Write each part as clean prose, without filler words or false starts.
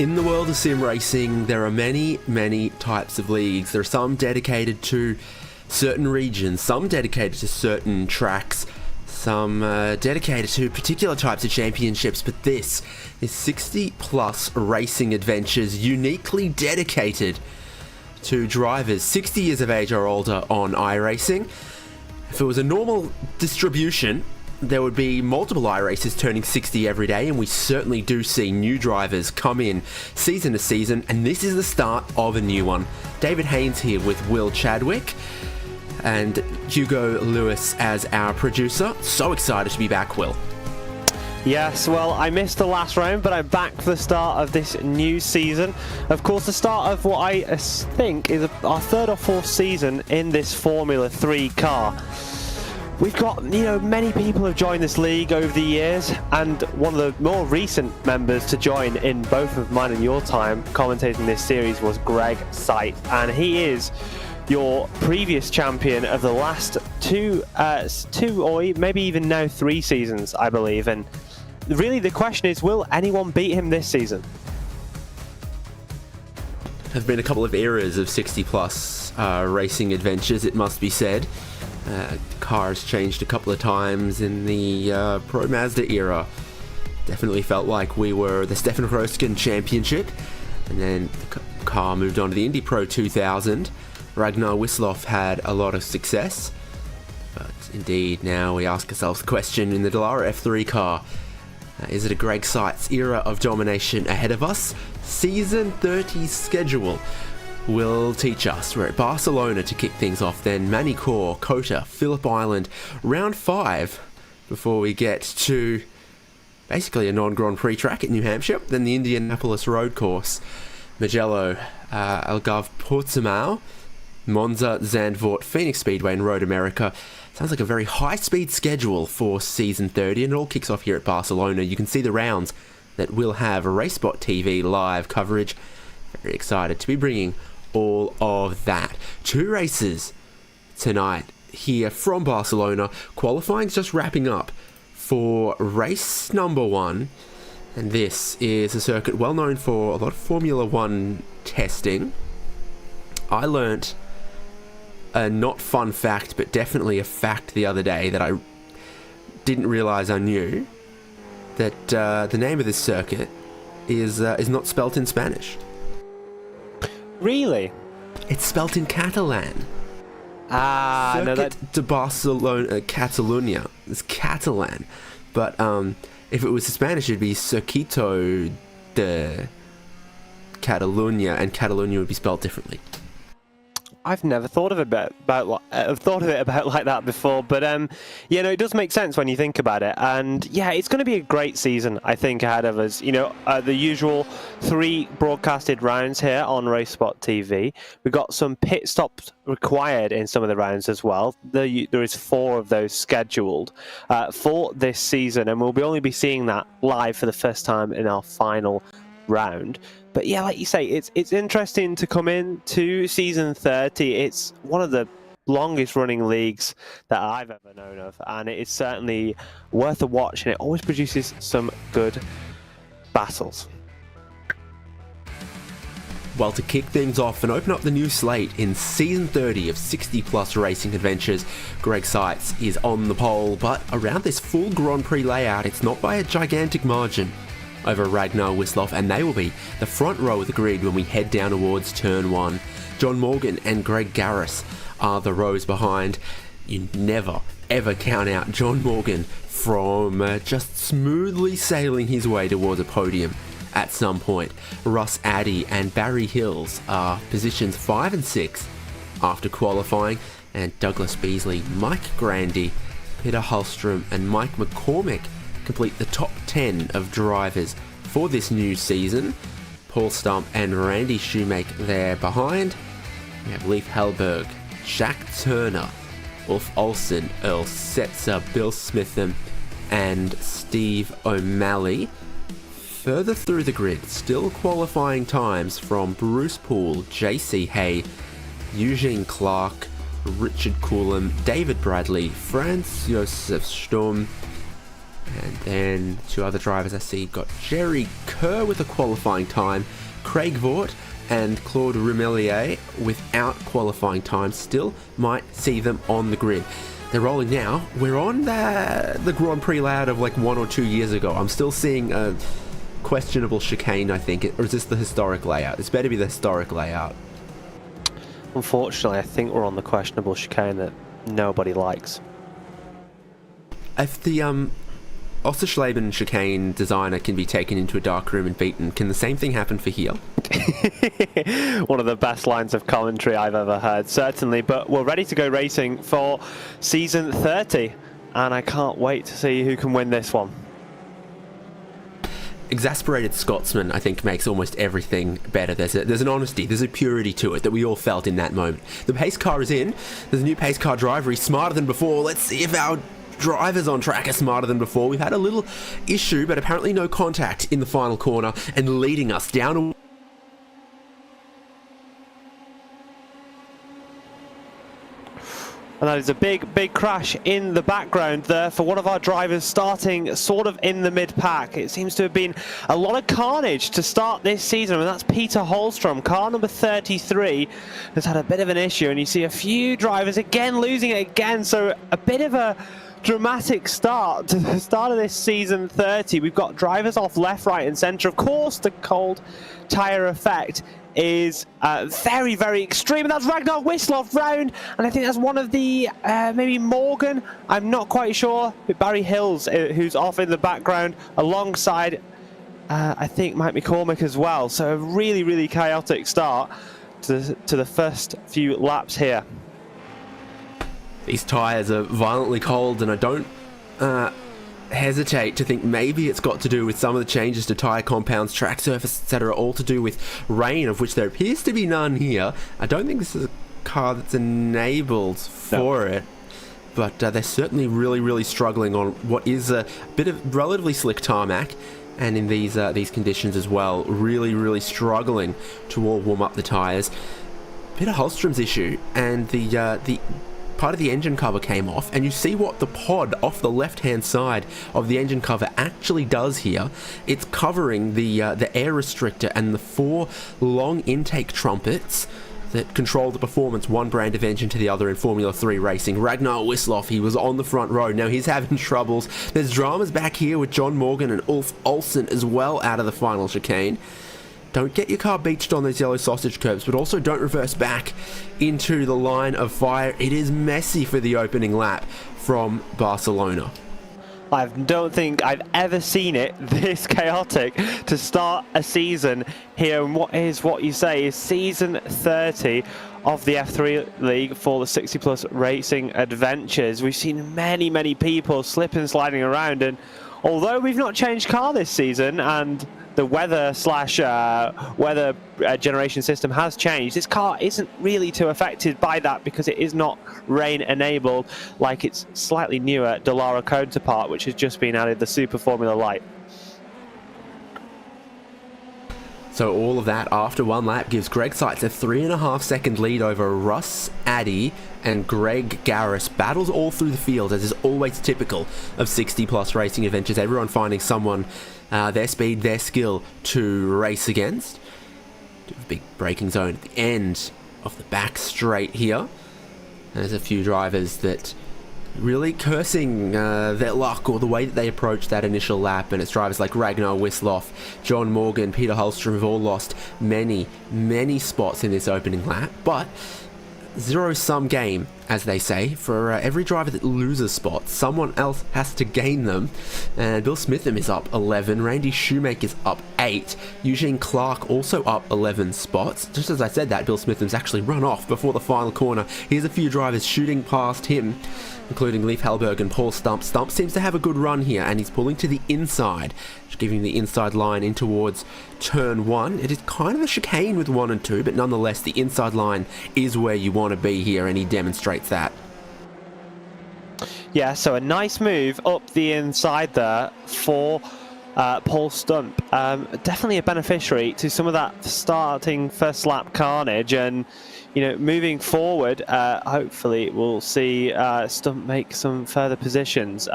In the world of sim racing, there are many types of leagues. There are some dedicated to certain regions, some dedicated to certain tracks, some dedicated to particular types of championships, but this is 60 plus racing adventures uniquely dedicated to drivers 60 years of age or older on iRacing. If it was a normal distribution, there would be multiple iRacers turning 60 every day, and we certainly do see new drivers come in season to season, and this is the start of a new one. David Haynes here with Will Chadwick and Hugo Lewis as our producer. So excited to be back, Will. Yes, well, I missed the last round, but I'm back for the start of this new season. Of course, the start of what I think is our third or fourth season in this Formula 3 car. We've got, many people have joined this league over the years, and one of the more recent members to join in both of mine and your time commentating this series was Greg Sight, and he is your previous champion of the last two or maybe even now 3 seasons, I believe. And really the question is, will anyone beat him this season? There have been a couple of eras of 60 plus racing adventures, it must be said. Cars changed a couple of times in the Pro Mazda era. Definitely felt like we were the Stefan Roskin Championship, and then the car moved on to the Indy Pro 2000. Ragnar Wisloff had a lot of success, but indeed now we ask ourselves the question in the Dallara F3 car, is it a Greg Sight's era of domination ahead of us? Season 30's schedule will teach us. We're at Barcelona to kick things off, then Manicourt, Kota, Phillip Island, round 5 before we get to basically a non-Grand Prix track at New Hampshire, then the Indianapolis road course, Mugello, Algarve Portimao, Monza, Zandvoort, Phoenix Speedway and Road America. Sounds like a very high-speed schedule for Season 30, and it all kicks off here at Barcelona. You can see the rounds that will have RaceSpotTV live coverage. Very excited to be bringing all of that. 2 races tonight here from Barcelona. Qualifying's just wrapping up for race number 1, and this is a circuit well known for a lot of Formula 1 testing. I learnt a not fun fact, but definitely a fact the other day that I didn't realise I knew, that the name of this circuit is not spelt in Spanish. Really? It's spelt in Catalan. No, Circuit de Barcelona, Catalunya. It's Catalan. But if it was in Spanish, it'd be Circuito de Catalunya, and Catalunya would be spelled differently. I've never thought of it about like that before, but it does make sense when you think about it. And yeah, it's going to be a great season, I think, ahead of us. The usual 3 broadcasted rounds here on RaceSpotTV. We've got some pit stops required in some of the rounds as well. There is 4 of those scheduled for this season, and we'll only be seeing that live for the first time in our final round. But yeah, like you say, it's interesting to come in to season 30. It's one of the longest running leagues that I've ever known of, and it is certainly worth a watch, and it always produces some good battles. Well, to kick things off and open up the new slate in season 30 of 60 plus racing adventures, Greg Sights is on the pole, but around this full Grand Prix layout, it's not by a gigantic margin over Ragnar Wisloff, and they will be the front row of the grid when we head down towards turn 1. John Morgan and Greg Garris are the rows behind. You never ever count out John Morgan from just smoothly sailing his way towards a podium at some point. Russ Addy and Barry Hills are positions 5 and 6 after qualifying, and Douglas Beasley, Mike Grandy, Peter Hallstrom and Mike McCormick complete the top 10 of drivers for this new season. Paul Stump and Randy Shoemake there behind. We have Leif Hellberg, Jack Turner, Ulf Olsen, Earl Setzer, Bill Smitham and Steve O'Malley. Further through the grid, still qualifying times from Bruce Poole, JC Hay, Eugene Clark, Richard Coulomb, David Bradley, Franz Josef Sturm, And then two other drivers I see got Jerry Kerr with a qualifying time, Craig Vaught and Claude Rumelier without qualifying time. Still might see them on the grid. They're rolling now. We're on the Grand Prix layout of like 1 or 2 years ago. I'm still seeing a questionable chicane, I think. Or is this the historic layout? It's better be the historic layout. Unfortunately, I think we're on the questionable chicane that nobody likes. If the Osserschleben chicane designer can be taken into a dark room and beaten, can the same thing happen for here? One of the best lines of commentary I've ever heard, certainly. But we're ready to go racing for season 30, and I can't wait to see who can win this one. Exasperated Scotsman, I think, makes almost everything better. There's an honesty, there's a purity to it that we all felt in that moment. The pace car is in. There's a new pace car driver. He's smarter than before. Let's see if our drivers on track are smarter than before. We've had a little issue, but apparently no contact in the final corner and leading us down. And that is a big crash in the background there for one of our drivers starting sort of in the mid-pack. It seems to have been a lot of carnage to start this season, and that's Peter Holstrom. Car number 33 has had a bit of an issue, and you see a few drivers again losing it again, so a bit of a dramatic start to the start of this season 30. We've got drivers off left, right and centre. Of course, the cold tyre effect is very extreme, and that's Ragnar Wisloff round, and I think that's one of the maybe Morgan, I'm not quite sure, but Barry Hills who's off in the background alongside I think Mike McCormick as well. So a really chaotic start to the first few laps here. These tyres are violently cold, and I don't hesitate to think maybe it's got to do with some of the changes to tyre compounds, track surface, etc., all to do with rain, of which there appears to be none here. I don't think this is a car that's enabled for it, but they're certainly really struggling on what is a bit of relatively slick tarmac, and in these conditions as well, really struggling to all warm up the tyres. Peter Holstrom's issue, and the part of the engine cover came off, and you see what the pod off the left-hand side of the engine cover actually does here. It's covering the air restrictor and the 4 long intake trumpets that control the performance one brand of engine to the other in Formula 3 racing. Ragnar Wisloff, he was on the front row. Now he's having troubles. There's dramas back here with John Morgan and Ulf Olsen as well out of the final chicane. Don't get your car beached on those yellow sausage curbs, but also don't reverse back into the line of fire. It is messy for the opening lap from Barcelona. I don't think I've ever seen it this chaotic to start a season here, and what you say is season 30 of the F3 League for the 60 Plus Racing Adventures. We've seen many people slip and sliding around, and although we've not changed car this season and the weather generation system has changed, this car isn't really too affected by that because it is not rain enabled like its slightly newer Dallara counterpart, which has just been added, the Super Formula Light. So all of that after one lap gives Greg Seitz a 3.5 second lead over Russ Addy and Greg Garris. Battles all through the field, as is always typical of 60 Plus Racing Adventures. Everyone finding someone, their speed, their skill to race against. Big braking zone at the end of the back straight here. There's a few drivers that really cursing their luck or the way that they approached that initial lap, and it's drivers like Ragnar Wisloff, John Morgan, Peter Holstrom have all lost many spots in this opening lap, but zero-sum game, as they say. For every driver that loses spots, someone else has to gain them. And Bill Smitham is up 11, Randy Shoemaker's up 8, Eugene Clark also up 11 spots. Just as I said that, Bill Smitham's actually run off before the final corner. Here's a few drivers shooting past him, including Leif Hellberg and Paul Stump. Stump seems to have a good run here, and he's pulling to the inside, giving the inside line in towards turn 1. It is kind of a chicane with 1 and 2, but nonetheless the inside line is where you want to be here, and he demonstrates that. Yeah, so a nice move up the inside there for Paul Stump. Definitely a beneficiary to some of that starting first lap carnage, and moving forward, hopefully we'll see Stump make some further positions.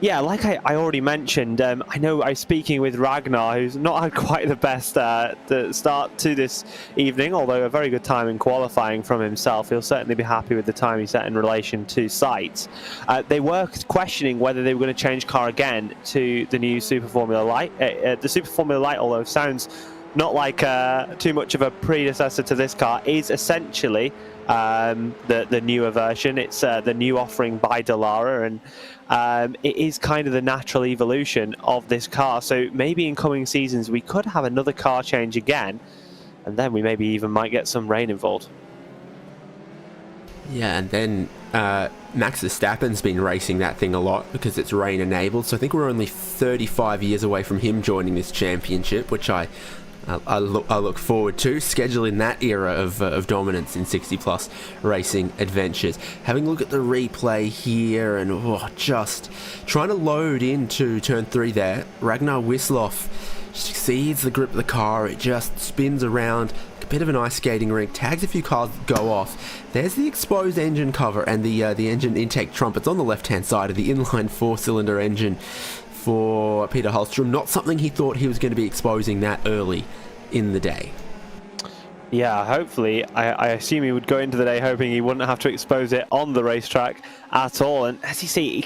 Yeah, like I already mentioned, I know I was speaking with Ragnar, who's not had quite the best start to this evening, although a very good time in qualifying from himself. He'll certainly be happy with the time he set in relation to sights. They were questioning whether they were going to change car again to the new Super Formula Light. The Super Formula Light, although sounds not like too much of a predecessor to this car, is essentially the newer version. It's the new offering by Dallara, and it is kind of the natural evolution of this car. So maybe in coming seasons we could have another car change again, and then we maybe even might get some rain involved. Yeah, and then Max Verstappen's been racing that thing a lot because it's rain enabled. So I think we're only 35 years away from him joining this championship, which I look forward to, scheduling that era of dominance in 60-plus racing adventures. Having a look at the replay here, and just trying to load into turn 3 there. Ragnar Wisloff exceeds the grip of the car. It just spins around like a bit of an ice skating rink, tags a few cars that go off. There's the exposed engine cover and the engine intake trumpets on the left-hand side of the inline 4-cylinder engine for Peter Hallstrom. Not something he thought he was going to be exposing that early in the day. Yeah, hopefully. I assume he would go into the day hoping he wouldn't have to expose it on the racetrack at all. And as you see,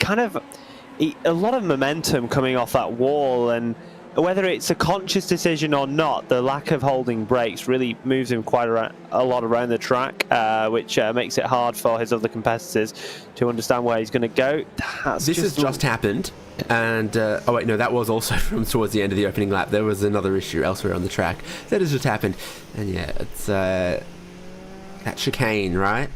a lot of momentum coming off that wall, and whether it's a conscious decision or not, the lack of holding brakes really moves him quite a lot around the track, which makes it hard for his other competitors to understand where he's going to go. This has just happened. And, oh wait, no, that was also from towards the end of the opening lap. There was another issue elsewhere on the track. That has just happened. And yeah, it's that chicane, right?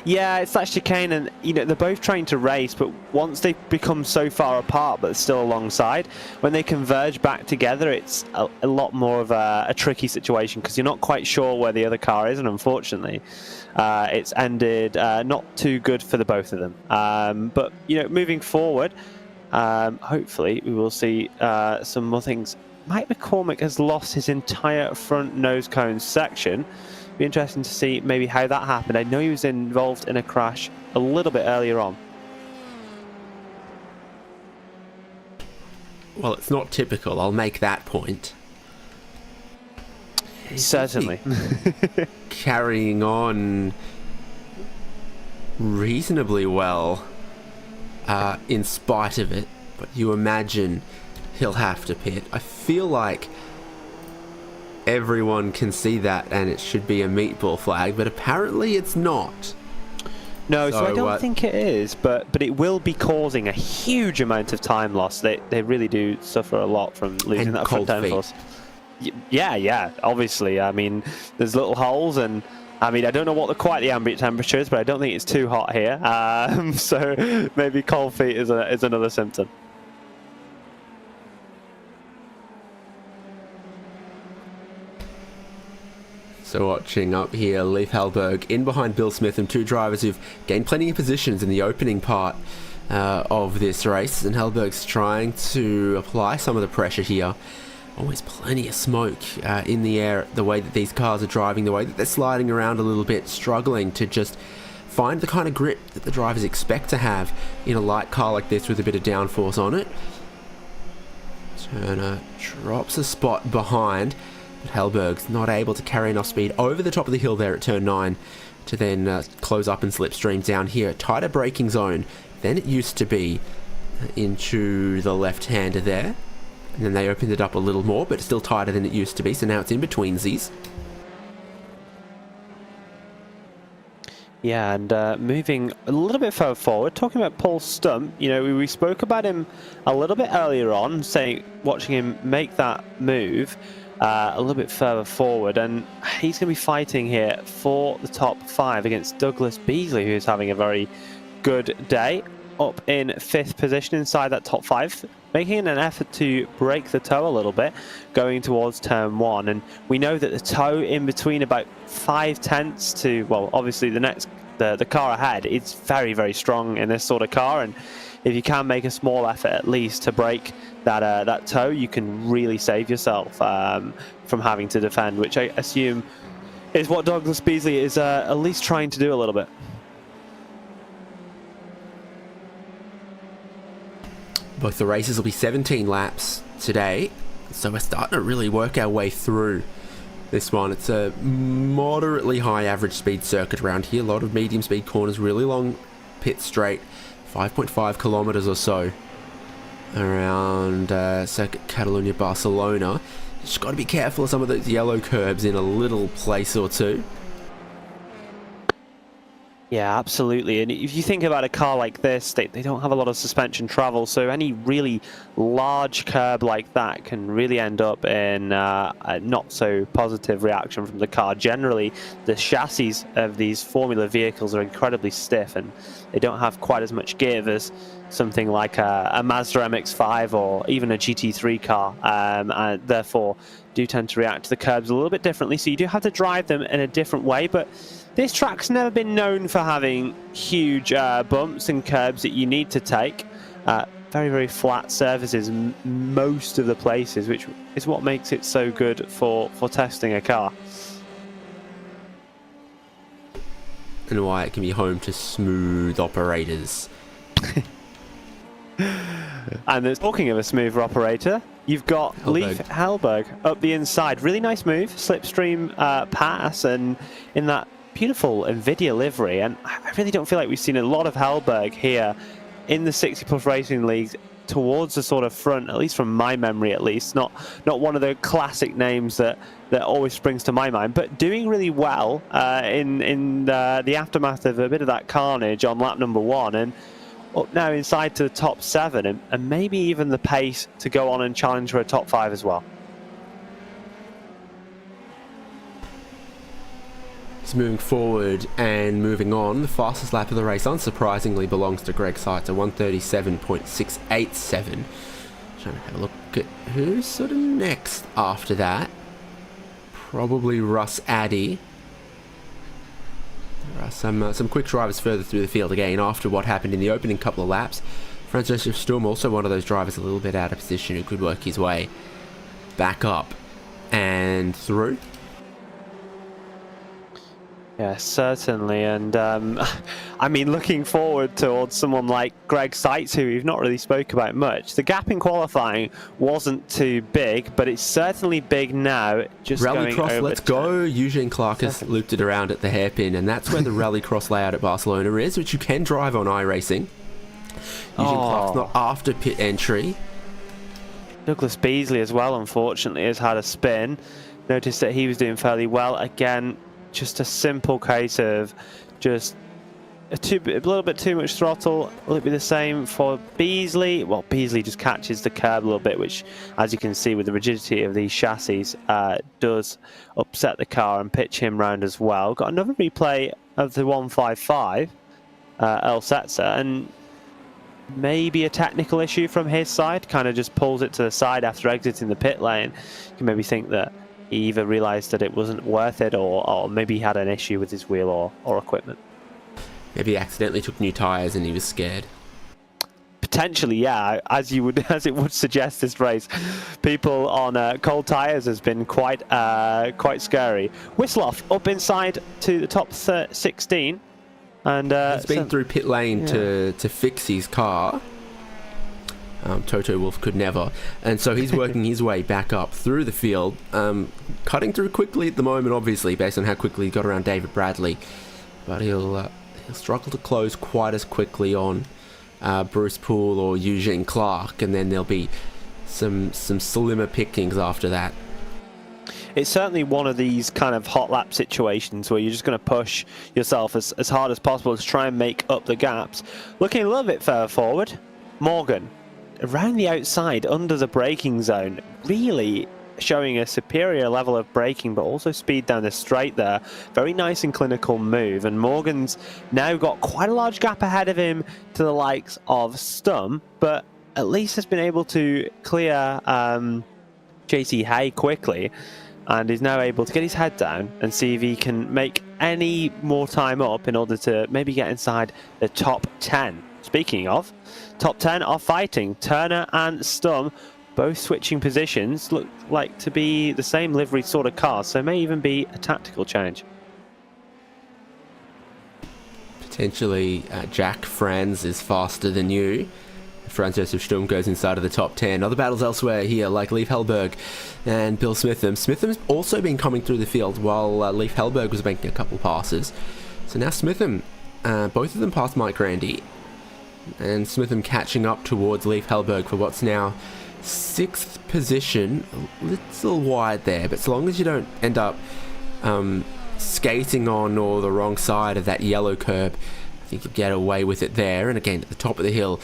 Yeah, it's that chicane, and they're both trying to race, but once they become so far apart but still alongside, when they converge back together, it's a lot more of a tricky situation, because you're not quite sure where the other car is, and unfortunately it's ended not too good for the both of them. But moving forward, hopefully we will see some more things. Mike McCormick has lost his entire front nose cone section. Be interesting to see maybe how that happened. I know he was involved in a crash a little bit earlier on. Well, it's not typical, I'll make that point. Certainly. Carrying on reasonably well in spite of it, but you imagine he'll have to pit. I feel like everyone can see that and it should be a meatball flag, but apparently it's not. No, so I don't think it is, but it will be causing a huge amount of time loss. They really do suffer a lot from losing that front downforce. Yeah, obviously. I mean, there's little holes, and I mean, I don't know what quite the ambient temperature is, but I don't think it's too hot here. So maybe cold feet is another symptom. So watching up here, Leif Hallberg in behind Bill Smith, and two drivers who've gained plenty of positions in the opening part of this race. And Hallberg's trying to apply some of the pressure here. Always plenty of smoke in the air, the way that these cars are driving, the way that they're sliding around a little bit, struggling to just find the kind of grip that the drivers expect to have in a light car like this with a bit of downforce on it. Turner drops a spot behind. Hallberg's not able to carry enough speed over the top of the hill there at turn 9 to then close up and slipstream down here. Tighter braking zone than it used to be into the left-hander there. And then they opened it up a little more, but still tighter than it used to be, so now it's in betweensies. Yeah, and moving a little bit further forward, talking about Paul Stump, we spoke about him a little bit earlier on, watching him make that move a little bit further forward, and he's going to be fighting here for the top 5 against Douglas Beasley, who's having a very good day, up in 5th position inside that top 5, making an effort to break the toe a little bit going towards turn 1. And we know that the toe in between about 5/10 to, well, obviously the car ahead, it's very, very strong in this sort of car, and if you can make a small effort at least to break that toe, you can really save yourself from having to defend, which I assume is what Douglas Beasley is at least trying to do a little bit. Both the races will be 17 laps today, so we're starting to really work our way through this one. It's a moderately high average speed circuit around here. A lot of medium speed corners, really long pit straight, 5.5 kilometers or so around Circuit Catalunya Barcelona. Just got to be careful of some of those yellow curbs in a little place or two. Yeah, absolutely. And if you think about a car like this, they don't have a lot of suspension travel, so any really large curb like that can really end up in a not so positive reaction from the car. Generally, the chassis of these Formula vehicles are incredibly stiff, and they don't have quite as much give as something like a Mazda MX-5 or even a GT3 car, and therefore do tend to react to the curbs a little bit differently. So you do have to drive them in a different way, but this track's never been known for having huge bumps and curbs that you need to take. Very, very flat surfaces most of the places, which is what makes it so good for testing a car. And why it can be home to smooth operators. And talking of a smoother operator, you've got Leif Hellberg up the inside. Really nice move, slipstream pass, and in that beautiful NVIDIA livery. And I really don't feel like we've seen a lot of Hellberg here in the 60+ racing leagues towards the sort of front, at least from my memory at least. Not one of the classic names that always springs to my mind, but doing really well in the aftermath of a bit of that carnage on lap number 1, and up now inside to the top 7, and maybe even the pace to go on and challenge for a top 5 as well. So moving forward and moving on, the fastest lap of the race unsurprisingly belongs to Greg Seitz, a 1:37.687. Trying to have a look at who's sort of next after that. Probably Russ Addy. There are some quick drivers further through the field again after what happened in the opening couple of laps. Franz Josef Sturm, also one of those drivers a little bit out of position who could work his way back up and through. Yeah, certainly. And I mean, looking forward towards someone like Greg Seitz, who we've not really spoke about much. The gap in qualifying wasn't too big, but it's certainly big now. Just Rallycross, let's go. Eugene Clark has looped it around at the hairpin, and that's where the Rallycross layout at Barcelona is, which you can drive on iRacing. Eugene Clark's not after pit entry. Douglas Beasley as well, unfortunately, has had a spin. Noticed that he was doing fairly well. Again, just a simple case of just a little bit too much throttle. Will it be the same for Beasley? Well, Beasley just catches the curb a little bit, which, as you can see with the rigidity of these chassis, does upset the car and pitch him round as well. Got another replay of the 155 El Setzer, and maybe a technical issue from his side. Kind of just pulls it to the side after exiting the pit lane. You can maybe think that he either realised that it wasn't worth it, or maybe he had an issue with his wheel or equipment. Maybe he accidentally took new tyres and he was scared. Potentially, yeah, as it would suggest this race. People on cold tyres has been quite scary. Wisloff up inside to the top 16. And he's been through pit lane to fix his car. Toto Wolff could never, and so he's working his way back up through the field, cutting through quickly at the moment, obviously based on how quickly he got around David Bradley, but he'll struggle to close quite as quickly on Bruce Poole or Eugene Clark, and then there'll be some slimmer pickings after that. It's certainly one of these kind of hot lap situations where you're just going to push yourself as hard as possible to try and make up the gaps. Looking a little bit further forward, Morgan around the outside under the braking zone, really showing a superior level of braking, but also speed down the straight there. Very nice and clinical move, and Morgan's now got quite a large gap ahead of him to the likes of Stum, but at least has been able to clear JC Hay quickly, and is now able to get his head down and see if he can make any more time up in order to maybe get inside the top 10. Speaking of, top 10 are fighting. Turner and Stum both switching positions, look like to be the same livery sort of cars, so it may even be a tactical change. Potentially, Jack Franz is faster than you. Franz Josef Sturm goes inside of the top 10. Other battles elsewhere here, like Leif Hellberg and Bill Smitham. Smitham's also been coming through the field while Leif Hellberg was making a couple passes. So now Smitham, both of them past Mike Grandy. And Smitham catching up towards Leif Hellberg for what's now 6th position. A little wide there, but so long as you don't end up skating on or the wrong side of that yellow curb, I think you get away with it there. And again, at the top of the hill,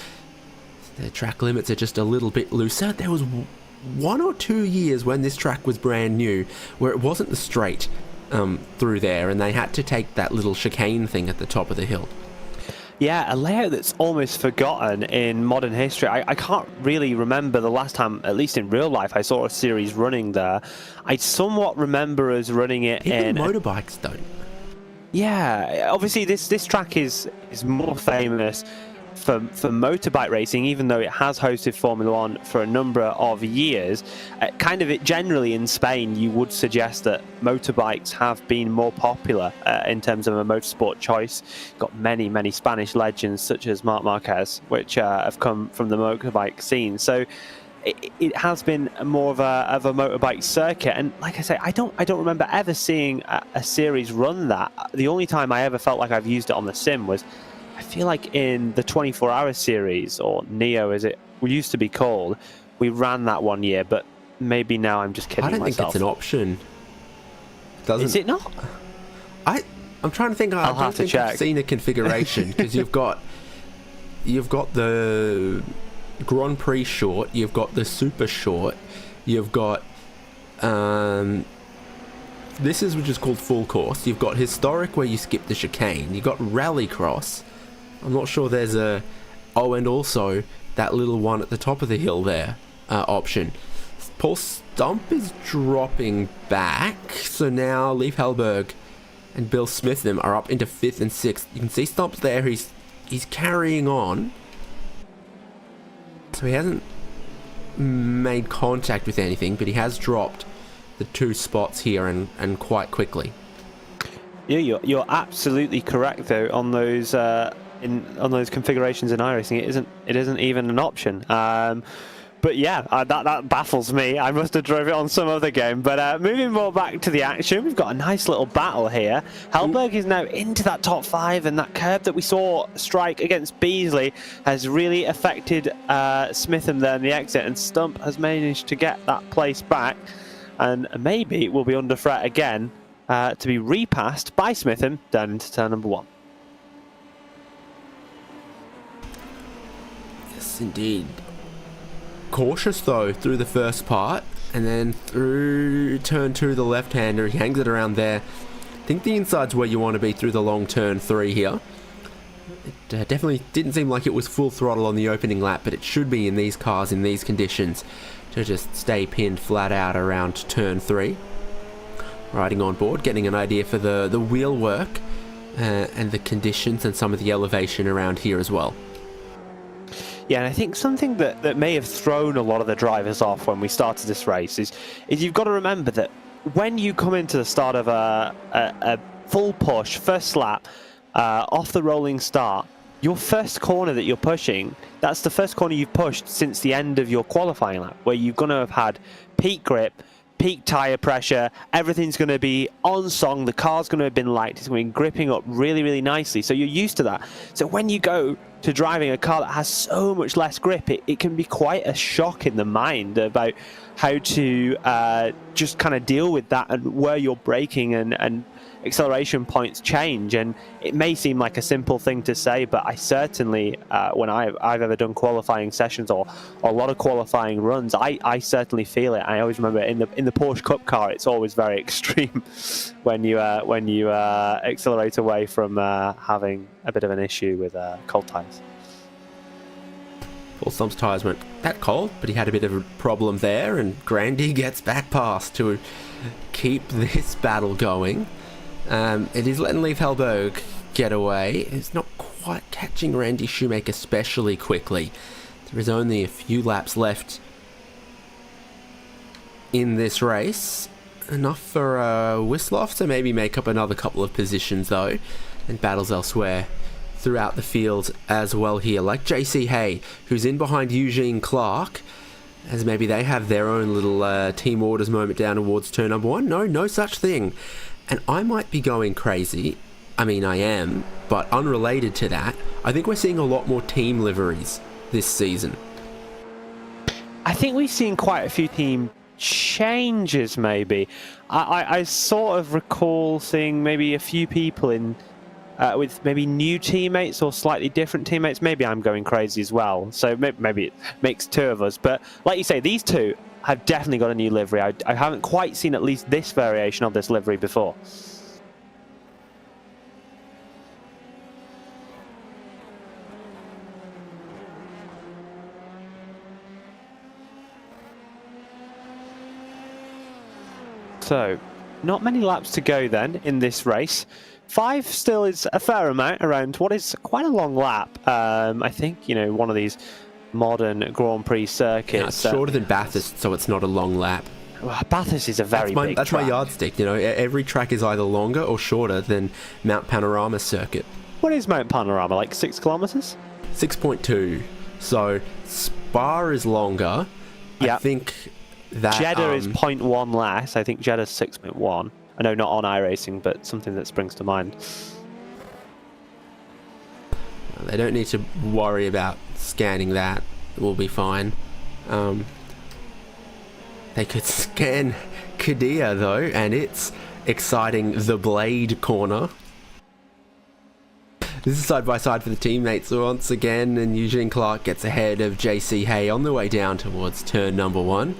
the track limits are just a little bit looser. There was 1 or 2 years when this track was brand new where it wasn't the straight through there, and they had to take that little chicane thing at the top of the hill. Yeah, a layout that's almost forgotten in modern history. I can't really remember the last time, at least in real life, I saw a series running there. I somewhat remember us running it Even in... motorbikes don't. Yeah, obviously this track is more famous for motorbike racing, even though it has hosted Formula One for a number of years. Generally in Spain, you would suggest that motorbikes have been more popular in terms of a motorsport choice. Got many Spanish legends such as Marc Marquez, which have come from the motorbike scene. So it has been more of a motorbike circuit, and like I say, I don't remember ever seeing a series run that. The only time I ever felt like I've used it on the sim was, I feel like in the 24-hour series, or Neo as it used to be called, we ran that one year, but maybe now I'm just kidding myself. I don't think it's an option. Is it not? I'm trying to think. I don't think I've seen a configuration, because you've got the Grand Prix short, you've got the super short, you've got this is which is called full course, you've got historic where you skip the chicane, you've got rallycross. I'm not sure there's and also that little one at the top of the hill there option. Paul Stump is dropping back, so now Leif Hellberg and Bill Smitham are up into 5th and 6th. You can see Stump's there, he's carrying on. So he hasn't made contact with anything, but he has dropped the 2 spots here and quite quickly. Yeah, you're absolutely correct though on those on those configurations in iRacing. It isn't even an option. But yeah, that baffles me. I must have drove it on some other game. But moving more back to the action, we've got a nice little battle here. Hellberg is now into that top 5, and that curb that we saw strike against Beasley has really affected Smitham there in the exit, and Stump has managed to get that place back, and maybe will be under threat again to be repassed by Smitham down into turn number 1. Yes, indeed. Cautious though through the first part, and then through turn 2, the left-hander, he hangs it around there. I think the inside's where you want to be through the long turn 3 here. It definitely didn't seem like it was full throttle on the opening lap, but it should be in these cars in these conditions to just stay pinned flat out around turn 3. Riding on board, getting an idea for the wheel work and the conditions and some of the elevation around here as well. Yeah, and I think something that may have thrown a lot of the drivers off when we started this race is you've got to remember that when you come into the start of a full push, first lap, off the rolling start, your first corner that you're pushing, that's the first corner you've pushed since the end of your qualifying lap, where you're going to have had peak grip, peak tyre pressure, everything's going to be on song, the car's going to have been light, it's going to be gripping up really nicely, so you're used to that. So when you go to driving a car that has so much less grip, it can be quite a shock in the mind about how to just kind of deal with that, and where you're braking and acceleration points change. And it may seem like a simple thing to say, but I certainly, when I've ever done qualifying sessions or a lot of qualifying runs, I certainly feel it. I always remember in the Porsche Cup car, it's always very extreme when you accelerate away from having a bit of an issue with cold tyres. Paul Stump's tyres weren't that cold, but he had a bit of a problem there, and Grandy gets back past to keep this battle going. It is letting Leif Hellberg get away. It's not quite catching Randy Shoemaker especially quickly. There is only a few laps left in this race. Enough for Wisloff to maybe make up another couple of positions, though, and battles elsewhere throughout the field as well here. Like JC Hay, who's in behind Eugene Clark, as maybe they have their own little team orders moment down towards turn number 1. No such thing. And I might be going crazy. I mean, I am, but unrelated to that, I think we're seeing a lot more team liveries this season. I think we've seen quite a few team changes, maybe. I sort of recall seeing maybe a few people in with maybe new teammates or slightly different teammates. Maybe I'm going crazy as well, so maybe it makes 2 of us. But like you say, these 2 have definitely got a new livery. I haven't quite seen at least this variation of this livery before. So, not many laps to go then in this race. 5 still is a fair amount around what is quite a long lap. I think, you know, one of these modern Grand Prix circuits. Yeah, it's shorter than Bathurst, so it's not a long lap. Well, Bathurst is a very big That's track. my yardstick, you know. Every track is either longer or shorter than Mount Panorama circuit. What is Mount Panorama, like 6 kilometres? 6.2. So, Spa is longer. Yeah. I think that... Jeddah is 0.1 less. I think Jeddah's 6.1. I know not on iRacing, but something that springs to mind. They don't need to worry about scanning that. We'll be fine. They could scan Kadia, though, and it's exciting. The Blade corner. This is side by side for the teammates once again, and Eugene Clark gets ahead of JC Hay on the way down towards turn number 1.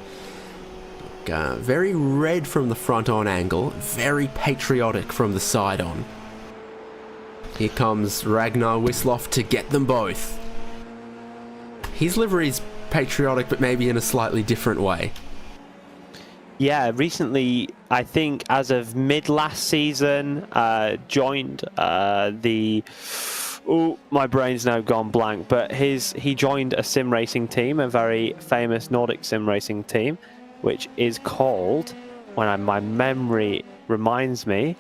Very red from the front on angle, very patriotic from the side on. Here comes Ragnar Wisloff to get them both. His livery's patriotic, but maybe in a slightly different way. Yeah, recently, I think as of mid last season, joined the... Oh, my brain's now gone blank, but he joined a sim racing team, a very famous Nordic sim racing team, which is called, when my memory reminds me,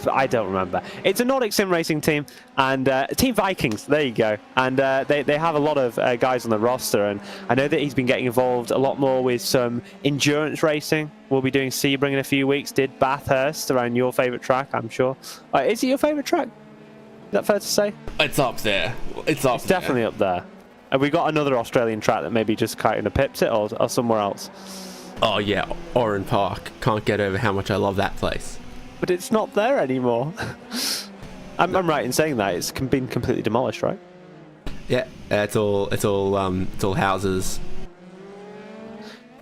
I don't remember. It's a Nordic sim racing team, and Team Vikings, there you go. And they have a lot of guys on the roster, and I know that he's been getting involved a lot more with some endurance racing. We'll be doing Sebring in a few weeks. Did Bathurst around your favourite track, I'm sure. Is it your favourite track? Is that fair to say? It's up there. It's Definitely up there. Have we got another Australian track that maybe just kind of pips it, or somewhere else? Oh yeah, Oran Park. Can't get over how much I love that place. But it's not there anymore. I'm right in saying that it's been completely demolished, right? Yeah, it's all houses.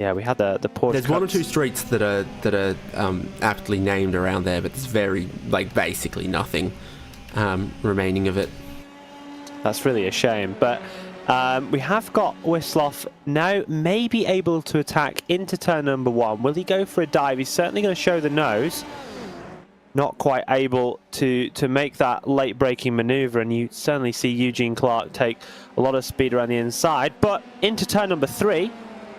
Yeah, we had the Porsche. There's 1 or 2 streets that are aptly named around there, but there's very basically nothing remaining of it. That's really a shame, but we have got Wisloff now maybe able to attack into turn number 1. Will he go for a dive? He's certainly going to show the nose. Not quite able to make that late braking maneuver, and you certainly see Eugene Clark take a lot of speed around the inside. But into turn number 3,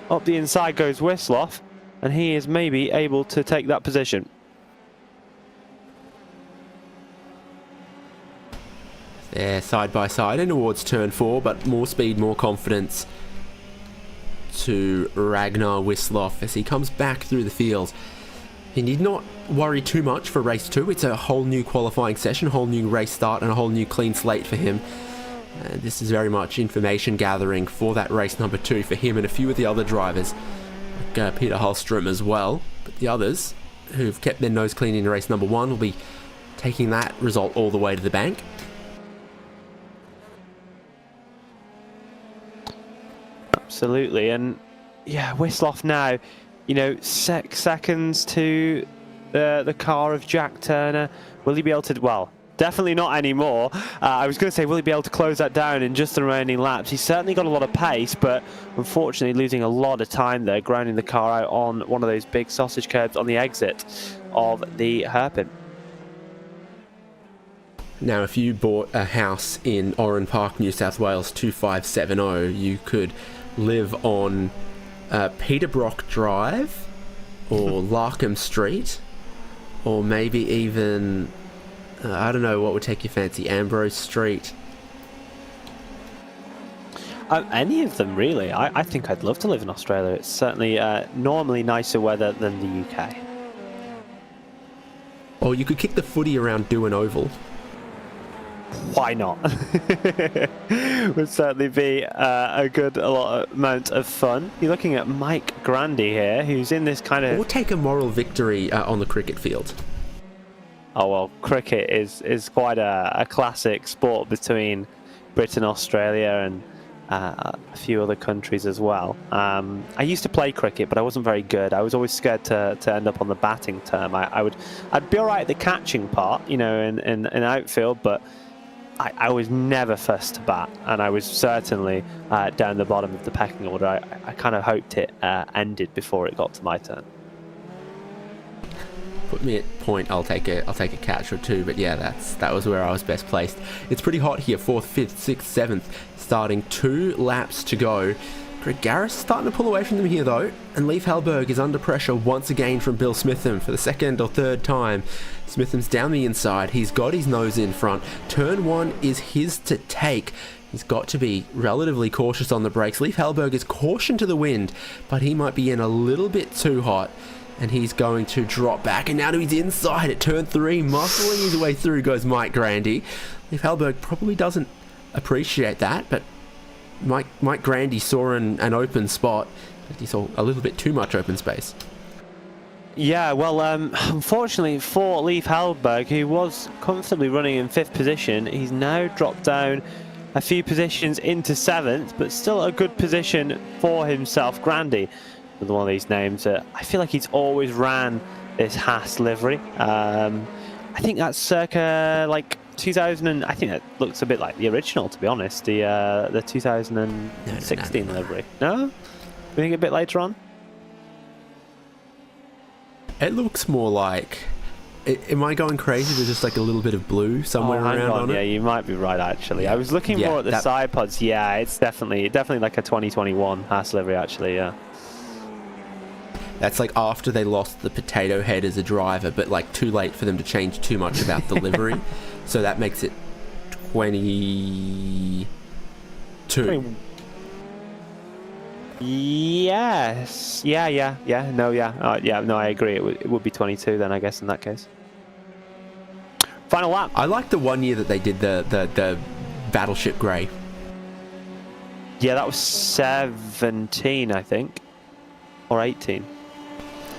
up the inside goes Wisloff, and he is maybe able to take that position. They're side by side and towards turn 4, but more speed, more confidence to Ragnar Wisloff as he comes back through the field. He need not worry too much for race 2. It's a whole new qualifying session, a whole new race start, and a whole new clean slate for him. This is very much information gathering for that race number 2 for him and a few of the other drivers, like Peter Hallstrom as well. But the others who've kept their nose clean in race number 1 will be taking that result all the way to the bank. Absolutely, and yeah, Wisloff now, you know, 6 seconds to the car of Jack Turner. Will he be able to, well, definitely not anymore. I was going to say, will he be able to close that down in just the remaining laps? He's certainly got a lot of pace, but unfortunately losing a lot of time there, grounding the car out on one of those big sausage curbs on the exit of the hairpin. Now, if you bought a house in Oran Park, New South Wales 2570, you could live on Peterbrook Drive or Larkham Street, or maybe even, I don't know, what would take your fancy, Ambrose Street? Any of them, really. I think I'd love to live in Australia. It's certainly normally nicer weather than the UK. Or you could kick the footy around Doohan Oval. Why not? Would certainly be a good amount of fun. You're looking at Mike Grandy here, who's in this kind of... Or take a moral victory on the cricket field. Oh, well, cricket is quite a classic sport between Britain, Australia, and a few other countries as well. I used to play cricket, but I wasn't very good. I was always scared to end up on the batting term. I'd be all right at the catching part, you know, in outfield, but I was never first to bat, and I was certainly down the bottom of the pecking order. I kind of hoped it ended before it got to my turn. Put me at point, I'll take a catch or two, but yeah, that was where I was best placed. It's pretty hot here, 4th, 5th, 6th, 7th, starting 2 laps to go. Greg Garris starting to pull away from them here though, and Leif Hellberg is under pressure once again from Bill Smitham for the 2nd or 3rd time. Smitham's down the inside, he's got his nose in front, turn 1 is his to take. He's got to be relatively cautious on the brakes. Leif Hellberg is caution to the wind, but he might be in a little bit too hot. And he's going to drop back, and now to his inside at turn 3, muscling his way through goes Mike Grandy. Leif Hellberg probably doesn't appreciate that, but Mike Grandy saw an open spot. He saw a little bit too much open space. Yeah, well, unfortunately for Leif Hellberg, who was comfortably running in 5th position, he's now dropped down a few positions into 7th, but still a good position for himself. Grandy, one of these names, I feel like he's always ran this Haas livery. I think that's circa like 2000, I think that looks a bit like the original, to be honest, the 2016 No. livery. No? You think a bit later on? It looks more like... Am I going crazy? There's just like a little bit of blue somewhere around on it? Yeah, you might be right, actually. I was looking more at the side pods. Yeah, it's definitely like a 2021 Haas livery, actually, yeah. That's like after they lost the potato head as a driver, but like too late for them to change too much about the livery. So that makes it 22. Yes. Yeah. No, I agree. It would be 22 then, I guess, in that case. Final lap. I like the one year that they did the Battleship Grey. Yeah, that was 17, I think. Or 18.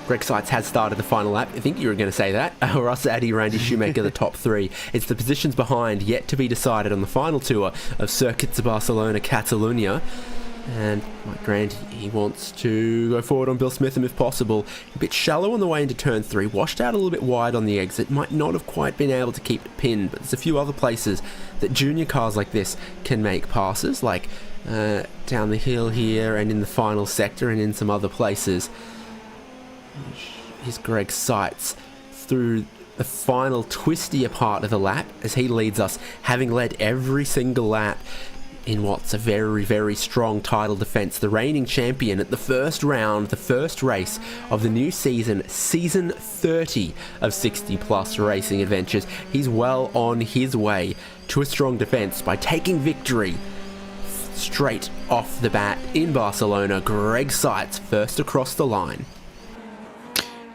Greg Seitz has started the final lap. I think you were going to say that. Russ Addy, Randy Shoemaker, the top 3. It's the positions behind yet to be decided on the final tour of Circuits of Barcelona, Catalunya. And Mike Grandy, he wants to go forward on Bill Smitham if possible. A bit shallow on the way into turn 3, washed out a little bit wide on the exit. Might not have quite been able to keep it pinned, but there's a few other places that junior cars like this can make passes, like down the hill here and in the final sector and in some other places. Here's Greg Seitz through the final twistier part of the lap as he leads us, having led every single lap in what's a very, very strong title defense. The reigning champion at the first round, the first race of the new season, season 30 of 60 Plus Racing Adventures. He's well on his way to a strong defense by taking victory straight off the bat in Barcelona. Greg Seitz first across the line.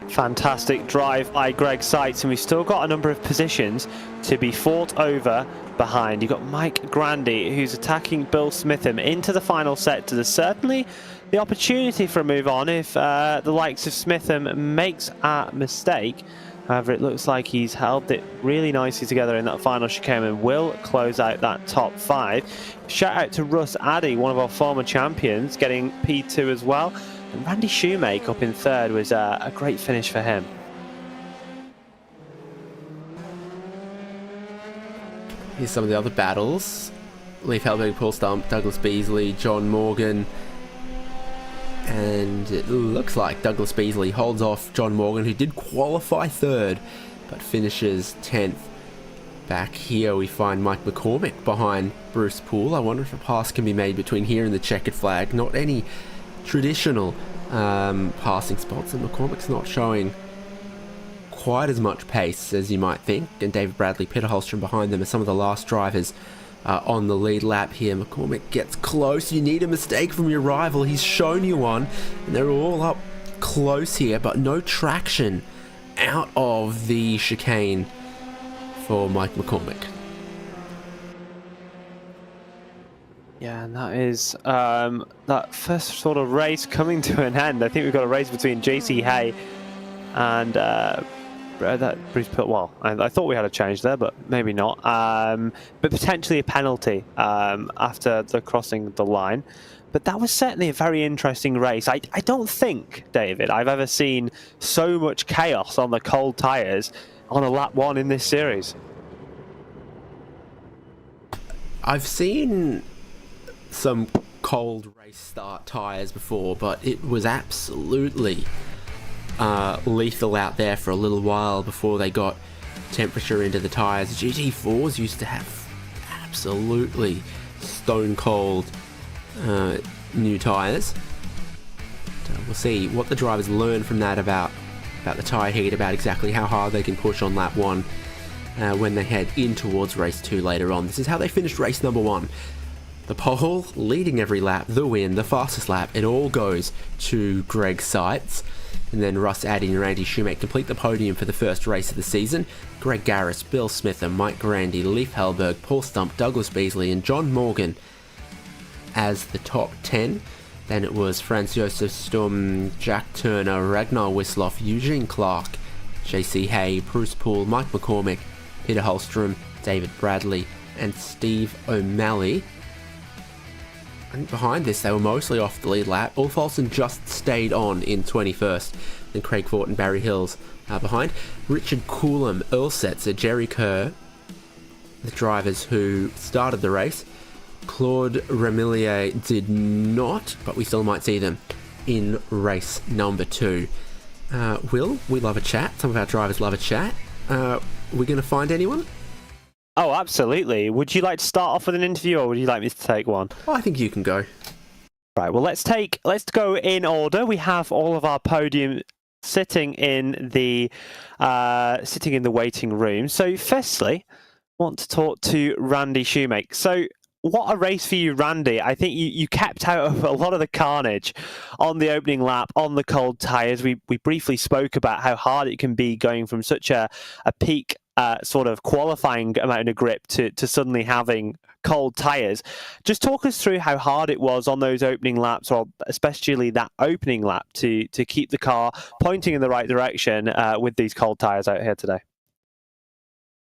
Fantastic drive by Greg Seitz, and we've still got a number of positions to be fought over behind. You've got Mike Grandy, who's attacking Bill Smitham into the final sector. There's certainly the opportunity for a move on if the likes of Smitham makes a mistake. However, it looks like he's held it really nicely together in that final chicane and will close out that top 5. Shout out to Russ Addy, one of our former champions, getting P2 as well. And Randy Shoemaker up in 3rd was a great finish for him. Here's some of the other battles. Leif Hellberg, Paul Stump, Douglas Beasley, John Morgan. And it looks like Douglas Beasley holds off John Morgan, who did qualify 3rd, but finishes 10th. Back here we find Mike McCormick behind Bruce Poole. I wonder if a pass can be made between here and the checkered flag. Not any traditional passing spots, and McCormick's not showing quite as much pace as you might think. And David Bradley, Peter Holstrom behind them are some of the last drivers on the lead lap here. McCormick gets close. You need a mistake from your rival. He's shown you one, and they're all up close here, but no traction out of the chicane for Mike McCormick. Yeah, and that is that first sort of race coming to an end. I think we've got a race between JC Hay and that Bruce Pitt. Well, I thought we had a change there, but maybe not. But potentially a penalty after the crossing the line. But that was certainly a very interesting race. I don't think, David, I've ever seen so much chaos on the cold tyres on a lap one in this series. I've seen some cold race start tyres before, but it was absolutely lethal out there for a little while before they got temperature into the tyres. GT4s used to have absolutely stone cold new tyres. We'll see what the drivers learn from that about the tyre heat, about exactly how hard they can push on lap one when they head in towards race 2 later on. This is how they finished race number 1. The pole, leading every lap, the win, the fastest lap, it all goes to Greg Seitz. And then Russ Addy and Randy Shoemake complete the podium for the first race of the season. Greg Garris, Bill Smith and Mike Grandy, Leif Hellberg, Paul Stump, Douglas Beasley and John Morgan as the top 10. Then it was Franz Josef Sturm, Jack Turner, Ragnar Wisloff, Eugene Clark, JC Hay, Bruce Poole, Mike McCormick, Peter Holstrom, David Bradley and Steve O'Malley. And behind this, they were mostly off the lead lap. Ulf Olsen just stayed on in 21st. Then Craig Fort and Barry Hills behind. Richard Coulomb, Earl Setzer, Jerry Kerr, the drivers who started the race. Claude Ramillier did not, but we still might see them in race number 2. Will, we love a chat. Some of our drivers love a chat. We're going to find anyone? Oh, absolutely. Would you like to start off with an interview, or would you like me to take one? Oh, I think you can go. Right, well, let's go in order. We have all of our podium sitting in the waiting room. So firstly, I want to talk to Randy Shoemake. So what a race for you, Randy. I think you kept out of a lot of the carnage on the opening lap, on the cold tyres. We briefly spoke about how hard it can be going from such a peak sort of qualifying amount of grip to suddenly having cold tyres. Just talk us through how hard it was on those opening laps, or especially that opening lap, to keep the car pointing in the right direction with these cold tyres out here today.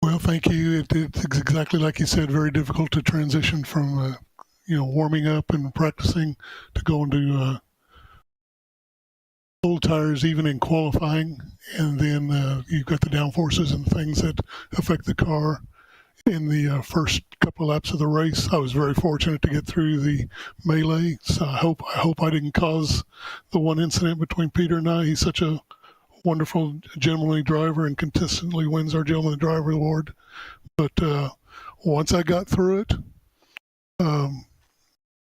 Well, thank you. It's exactly like you said, very difficult to transition from, warming up and practicing to going to cold tires, even in qualifying. And then you've got the downforces and things that affect the car in the first couple of laps of the race. I was very fortunate to get through the melee, so I hope I didn't cause the one incident between Peter and I. He's such a wonderful, gentlemanly driver and consistently wins our Gentleman Driver Award. But once I got through it,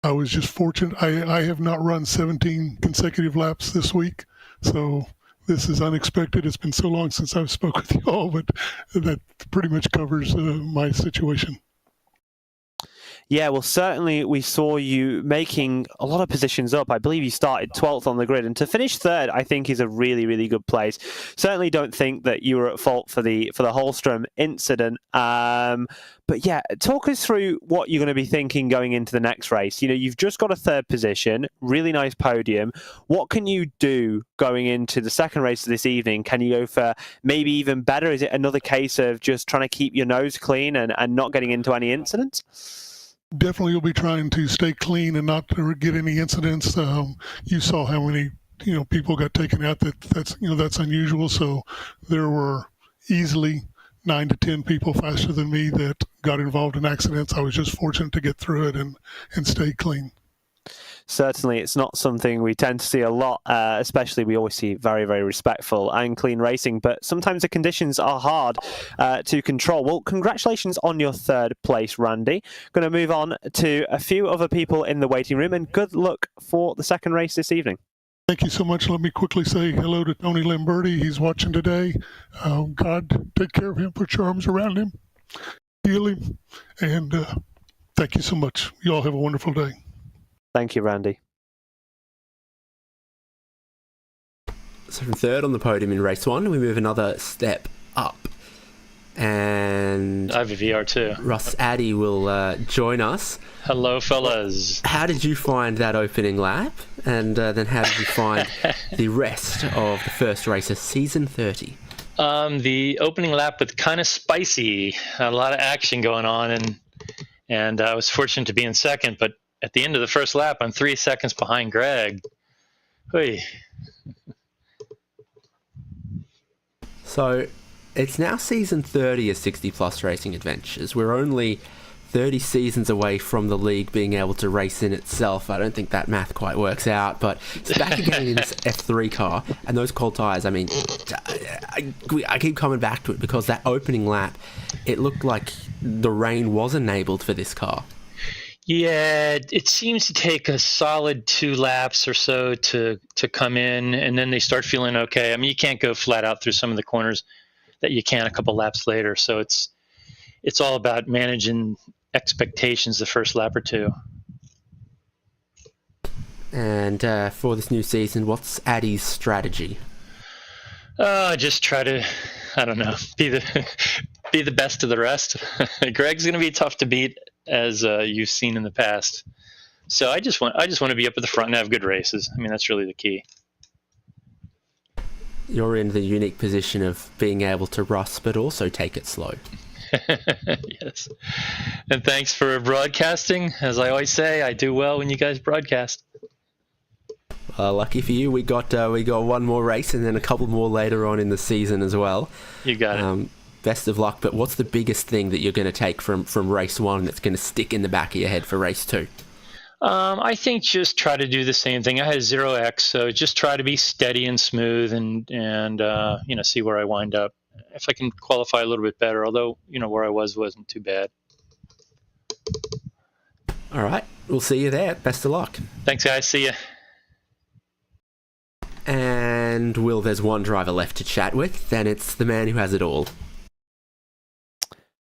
I was just fortunate. I have not run 17 consecutive laps this week, so this is unexpected. It's been so long since I've spoke with you all, but that pretty much covers my situation. Yeah, well, certainly we saw you making a lot of positions up. I believe you started 12th on the grid, and to finish 3rd, I think, is a really, really good place. Certainly don't think that you were at fault for the Holstrom incident. But yeah, talk us through what you're going to be thinking going into the next race. You've just got a 3rd position, really nice podium. What can you do going into the second race of this evening? Can you go for maybe even better? Is it another case of just trying to keep your nose clean and not getting into any incidents? Definitely, you'll be trying to stay clean and not to get any incidents. You saw how many people got taken out. That's unusual. So there were easily 9 to 10 people faster than me that got involved in accidents. I was just fortunate to get through it and stay clean. Certainly, it's not something we tend to see a lot, especially we always see very, very respectful and clean racing, but sometimes the conditions are hard to control. Well, congratulations on your third place, Randy. Going to move on to a few other people in the waiting room, and good luck for the second race this evening. Thank you so much. Let me quickly say hello to Tony Lamberti. He's watching today. God, take care of him, put your arms around him, heal him, and thank you so much. You all have a wonderful day. Thank you, Randy. So from third on the podium in race 1, we move another step up. And I have a VR too. Russ Addy will join us. Hello, fellas. How did you find that opening lap? And then how did you find the rest of the first race of season 30? The opening lap was kind of spicy. A lot of action going on, and I was fortunate to be in second, but at the end of the first lap, I'm 3 seconds behind Greg. Hey. So it's now season 30 of 60 Plus Racing Adventures. We're only 30 seasons away from the league being able to race in itself. I don't think that math quite works out, but it's back again in this F3 car and those cold tyres. I mean, I keep coming back to it because that opening lap, it looked like the rain was enabled for this car. Yeah, it seems to take a solid 2 laps or so to come in, and then they start feeling okay. I mean, you can't go flat out through some of the corners that you can a couple laps later. So it's all about managing expectations the first lap or two. And for this new season, what's Addy's strategy? Just try to, I don't know, be the best of the rest. Greg's going to be tough to beat, as you've seen in the past. So I just want to be up at the front and have good races. I mean, that's really the key. You're in the unique position of being able to rust, but also take it slow. Yes. And thanks for broadcasting. As I always say, I do well when you guys broadcast. Lucky for you, we got one more race and then a couple more later on in the season as well. You got it. Best of luck, but what's the biggest thing that you're going to take from race 1 that's going to stick in the back of your head for race 2? I think just try to do the same thing. I had 0x, so just try to be steady and smooth and see where I wind up. If I can qualify a little bit better, although, where I wasn't too bad. All right, we'll see you there. Best of luck. Thanks, guys. See ya. And Will, there's one driver left to chat with, and it's the man who has it all.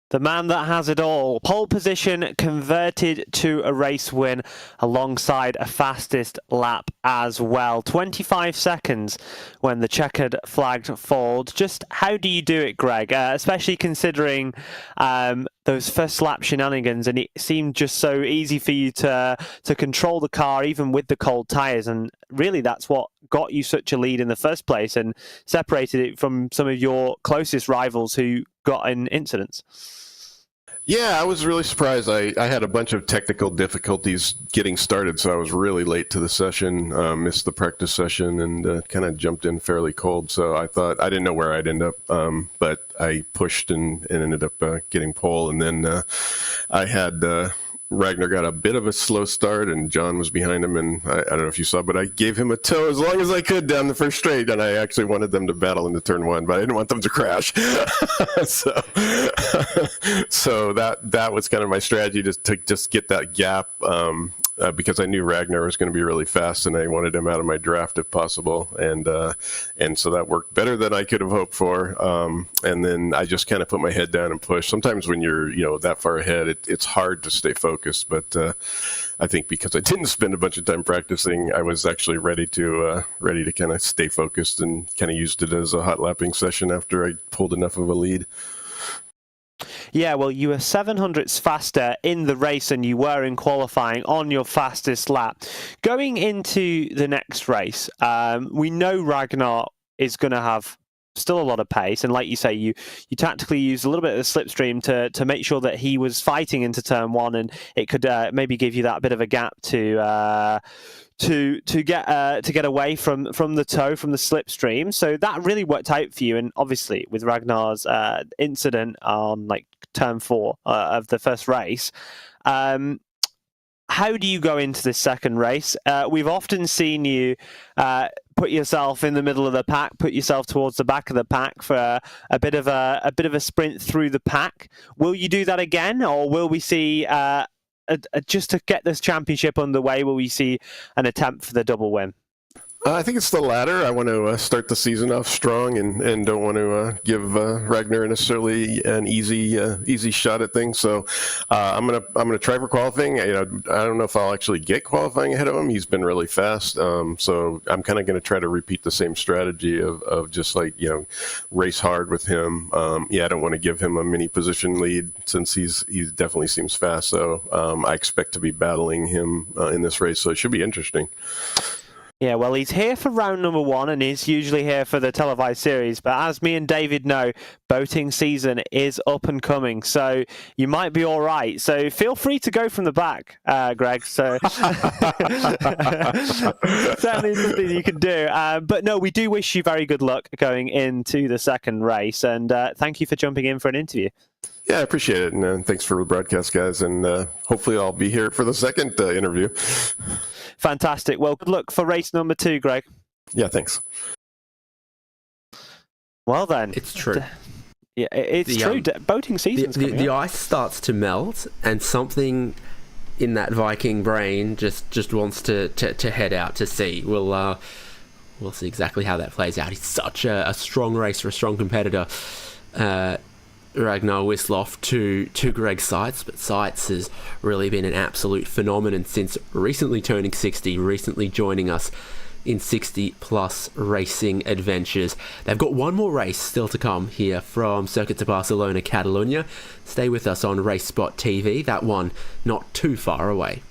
The man that has it all. Pole position converted to a race win alongside a fastest lap as well. 25 seconds when the checkered flag falls. Just how do you do it, Greg? Especially considering those first lap shenanigans, and it seemed just so easy for you to control the car even with the cold tyres, and really that's what got you such a lead in the first place and separated it from some of your closest rivals who got in incidents. Yeah, I was really surprised. I had a bunch of technical difficulties getting started, so I was really late to the session, missed the practice session, and kind of jumped in fairly cold. So I didn't know where I'd end up, but I pushed and ended up getting pole. And then I had Ragnar got a bit of a slow start, and John was behind him, and I don't know if you saw, but I gave him a tow as long as I could down the first straight, and I actually wanted them to battle into turn 1, but I didn't want them to crash. So that was kind of my strategy, to get that gap, because I knew Ragnar was going to be really fast, and I wanted him out of my draft if possible, and so that worked better than I could have hoped for. And then I just kind of put my head down and pushed. Sometimes when you're that far ahead, it's hard to stay focused. But I think because I didn't spend a bunch of time practicing, I was actually ready to kind of stay focused, and kind of used it as a hot lapping session after I pulled enough of a lead. Yeah, well, you were 700ths faster in the race than you were in qualifying on your fastest lap. Going into the next race, we know Ragnar is going to have still a lot of pace, and like you say, you tactically used a little bit of the slipstream to make sure that he was fighting into turn 1, and it could maybe give you that bit of a gap to get away from the tow, from the slipstream. So that really worked out for you. And obviously with Ragnar's incident on like turn 4 of the first race, how do you go into this second race? We've often seen you put yourself in the middle of the pack, put yourself towards the back of the pack for a bit of a sprint through the pack. Will you do that again, or will we see just to get this championship underway? Will we see an attempt for the double win? I think it's the latter. I want to start the season off strong and don't want to give Ragnar necessarily an easy shot at things. So I'm gonna try for qualifying. I don't know if I'll actually get qualifying ahead of him. He's been really fast. So I'm kind of going to try to repeat the same strategy of just race hard with him. I don't want to give him a mini position lead since he definitely seems fast. So I expect to be battling him in this race. So it should be interesting. Yeah, well, he's here for round number 1, and he's usually here for the televised series. But as me and David know, boating season is up and coming, so you might be all right. So feel free to go from the back, Greg. So certainly something you can do. But no, we do wish you very good luck going into the second race, and thank you for jumping in for an interview. Yeah, I appreciate it, and thanks for the broadcast, guys, and hopefully I'll be here for the second interview. Fantastic. Well, good luck for race number 2, Greg. Yeah, thanks. Well then. It's true. Yeah, it's true. Boating season's coming the up. ice starts to melt, and something in that Viking brain just wants to head out to sea. We'll see exactly how that plays out. He's such a strong racer, a strong competitor. Ragnar Wisloff to Greg Seitz, but Seitz has really been an absolute phenomenon since recently turning 60, recently joining us in 60 plus racing adventures. They've got one more race still to come here from Circuit de Barcelona, Catalunya. Stay with us on RaceSpotTV, that one not too far away.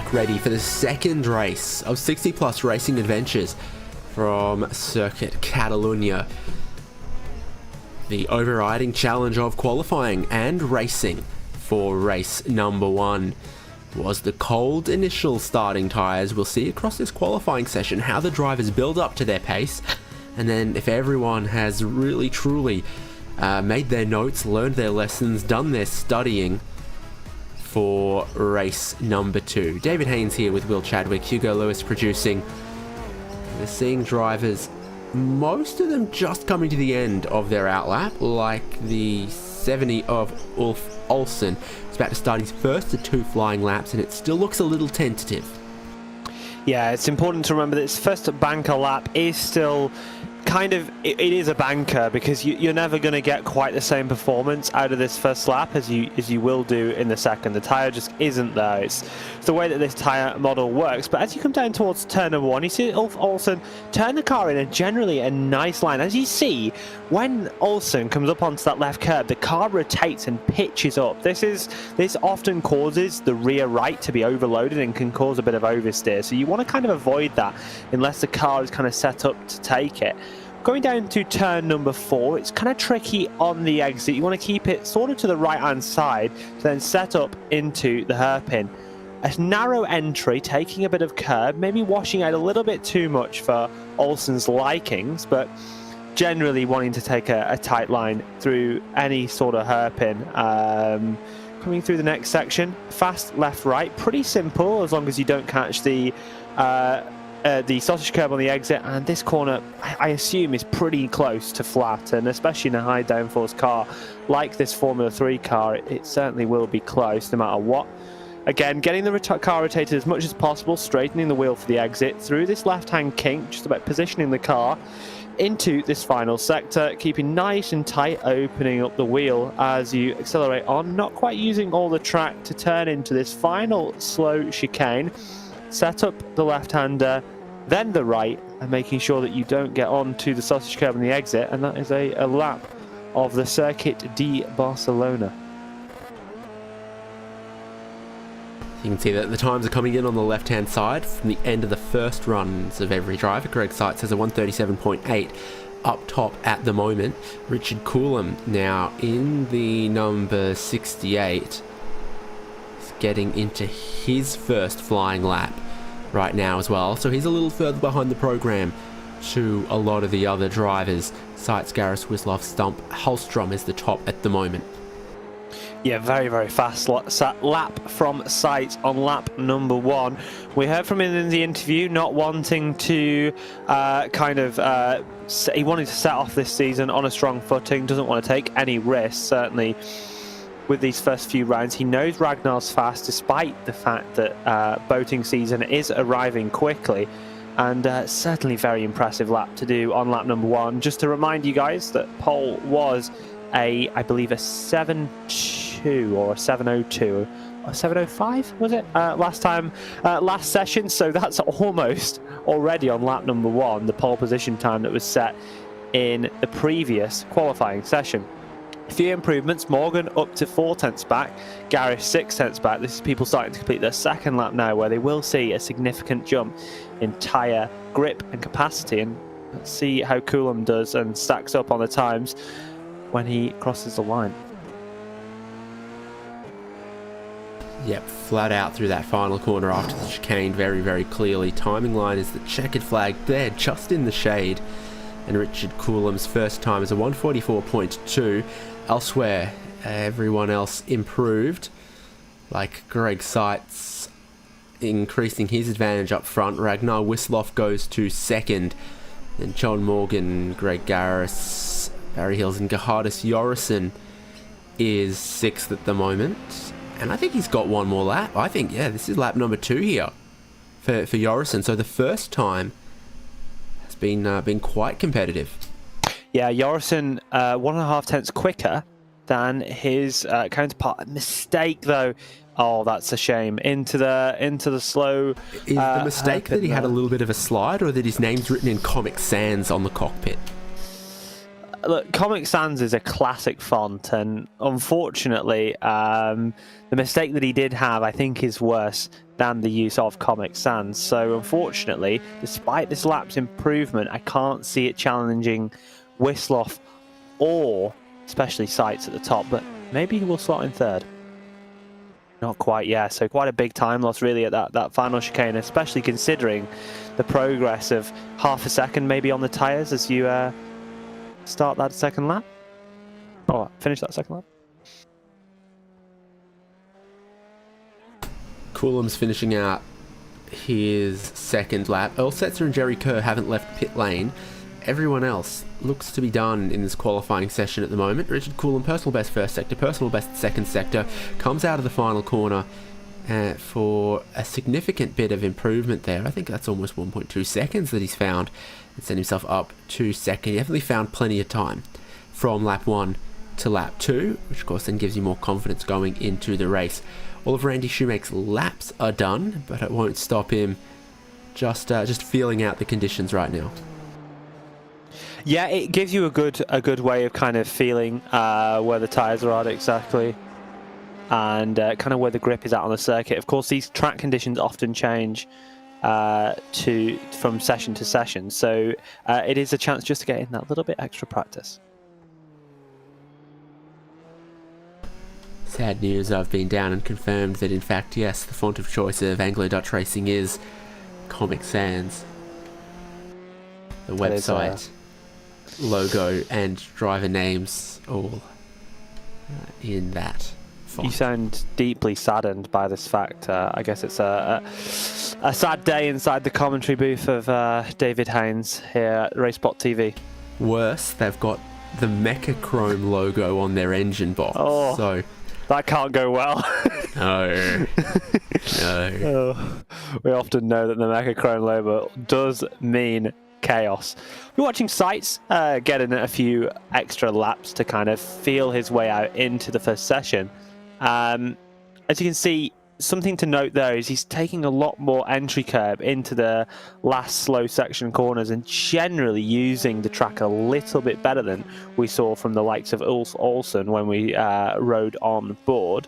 back ready for the second race of 60 plus racing adventures from Circuit Catalunya. The overriding challenge of qualifying and racing for race number 1 was the cold initial starting tyres. We'll see across this qualifying session how the drivers build up to their pace, and then if everyone has really truly made their notes, learned their lessons, done their studying for race number 2. David Haynes here with Will Chadwick, Hugo Lewis producing. We're seeing drivers, most of them just coming to the end of their outlap, like the 70 of Ulf Olsen. He's about to start his first of 2 flying laps, and it still looks a little tentative. Yeah, it's important to remember that this first banker lap is still kind of, it is a banker, because you're never going to get quite the same performance out of this first lap as you will do in the second. The tyre just isn't there. It's the way that this tyre model works. But as you come down towards turn number 1, you see Ulf Olsen turn the car in generally a nice line. As you see, when Olsen comes up onto that left curb, the car rotates and pitches up. This often causes the rear right to be overloaded and can cause a bit of oversteer. So you want to kind of avoid that unless the car is kind of set up to take it. Going down to turn number 4, it's kind of tricky on the exit. You want to keep it sort of to the right-hand side to then set up into the hairpin. A narrow entry, taking a bit of curb, maybe washing out a little bit too much for Olsen's likings, but generally wanting to take a tight line through any sort of hairpin. Coming through the next section, fast left-right, pretty simple as long as you don't catch the sausage curb on the exit, and this corner I assume is pretty close to flat, and especially in a high downforce car like this Formula 3 car, it certainly will be close no matter what. Again, getting the car rotated as much as possible, straightening the wheel for the exit, through this left-hand kink, just about positioning the car into this final sector, keeping nice and tight, opening up the wheel as you accelerate on, not quite using all the track to turn into this final slow chicane. Set up the left-hander, then the right, and making sure that you don't get onto the sausage curb on the exit, and that is a lap of the Circuit de Barcelona. You can see that the times are coming in on the left-hand side from the end of the first runs of every driver. Greg Seitz has a 1:37.8 up top at the moment. Richard Coulomb now in the number 68. He's getting into his first flying lap right now as well, so he's a little further behind the program to a lot of the other drivers. Seitz, Garris, Wisloff, Stump, Hallstrom is the top at the moment. Yeah, very, very fast lap from Seitz on lap number 1. We heard from him in the interview not wanting to he wanted to set off this season on a strong footing, doesn't want to take any risks, certainly with these first few rounds. He knows Ragnar's fast, despite the fact that boating season is arriving quickly, and certainly very impressive lap to do on lap number 1. Just to remind you guys that pole was I believe a 7.2 or a 7.02 or 7.05 was it last session, so that's almost already on lap number 1 the pole position time that was set in the previous qualifying session. A few improvements, Morgan up to 4 tenths back, Garris 6 tenths back. This is people starting to complete their second lap now, where they will see a significant jump in tyre grip and capacity, and let's see how Coulomb does and stacks up on the times when he crosses the line. Yep, flat out through that final corner after the chicane, very, very clearly. Timing line is the checkered flag there, just in the shade. And Richard Coulomb's first time is a 1:44.2. Elsewhere, everyone else improved, like Greg Seitz increasing his advantage up front. Ragnar Wisloff goes to second. Then John Morgan, Greg Garris, Barry Hills, and Gerhardus Jorrison is 6th at the moment. And I think he's got one more lap. I think, yeah, this is lap number 2 here for Jorrison. So the first time has been quite competitive. Yeah, Jorrison 1.5 tenths quicker than his counterpart. Mistake though. Oh, that's a shame. Into the slow. Is the mistake that he had a little bit of a slide, or that his name's written in Comic Sans on the cockpit? look, Comic Sans is a classic font, and unfortunately, the mistake that he did have, I think, is worse than the use of Comic Sans. So unfortunately, despite this lap's improvement, I can't see it challenging Wisloff or especially Sights at the top, but maybe he will slot in third. Not quite, yeah. So quite a big time loss really at that final chicane, especially considering the progress of half a second maybe on the tyres as you start that second lap. Oh, finish that second lap. Coulom's finishing out his second lap. Earl Setzer and Jerry Kerr haven't left pit lane. Everyone else looks to be done in this qualifying session at the moment. Richard Coulomb, personal best first sector, personal best second sector, comes out of the final corner for a significant bit of improvement there. I think that's almost 1.2 seconds that he's found and sent himself up to second. He definitely found plenty of time from lap 1 to lap 2, which of course then gives you more confidence going into the race. All of Randy Shoemake's laps are done, but it won't stop him just feeling out the conditions right now. Yeah, it gives you a good way of kind of feeling where the tyres are at exactly, and kind of where the grip is at on the circuit. Of course, these track conditions often change from session to session, so it is a chance just to get in that little bit extra practice. Sad news, I've been down and confirmed that in fact, yes, the font of choice of Anglo-Dutch Racing is Comic Sans. The website, logo and driver names all in that font. You sound deeply saddened by this fact. I guess it's a sad day inside the commentary booth of David Haynes here at RaceSpotTV. Worse, they've got the Mechachrome logo on their engine box. Oh. So that can't go well. No. Oh, we often know that the Mechachrome logo does mean chaos. We're watching Sights getting a few extra laps to kind of feel his way out into the first session. As you can see, something to note there is he's taking a lot more entry curb into the last slow section corners and generally using the track a little bit better than we saw from the likes of Ulf Olsen when we rode on board.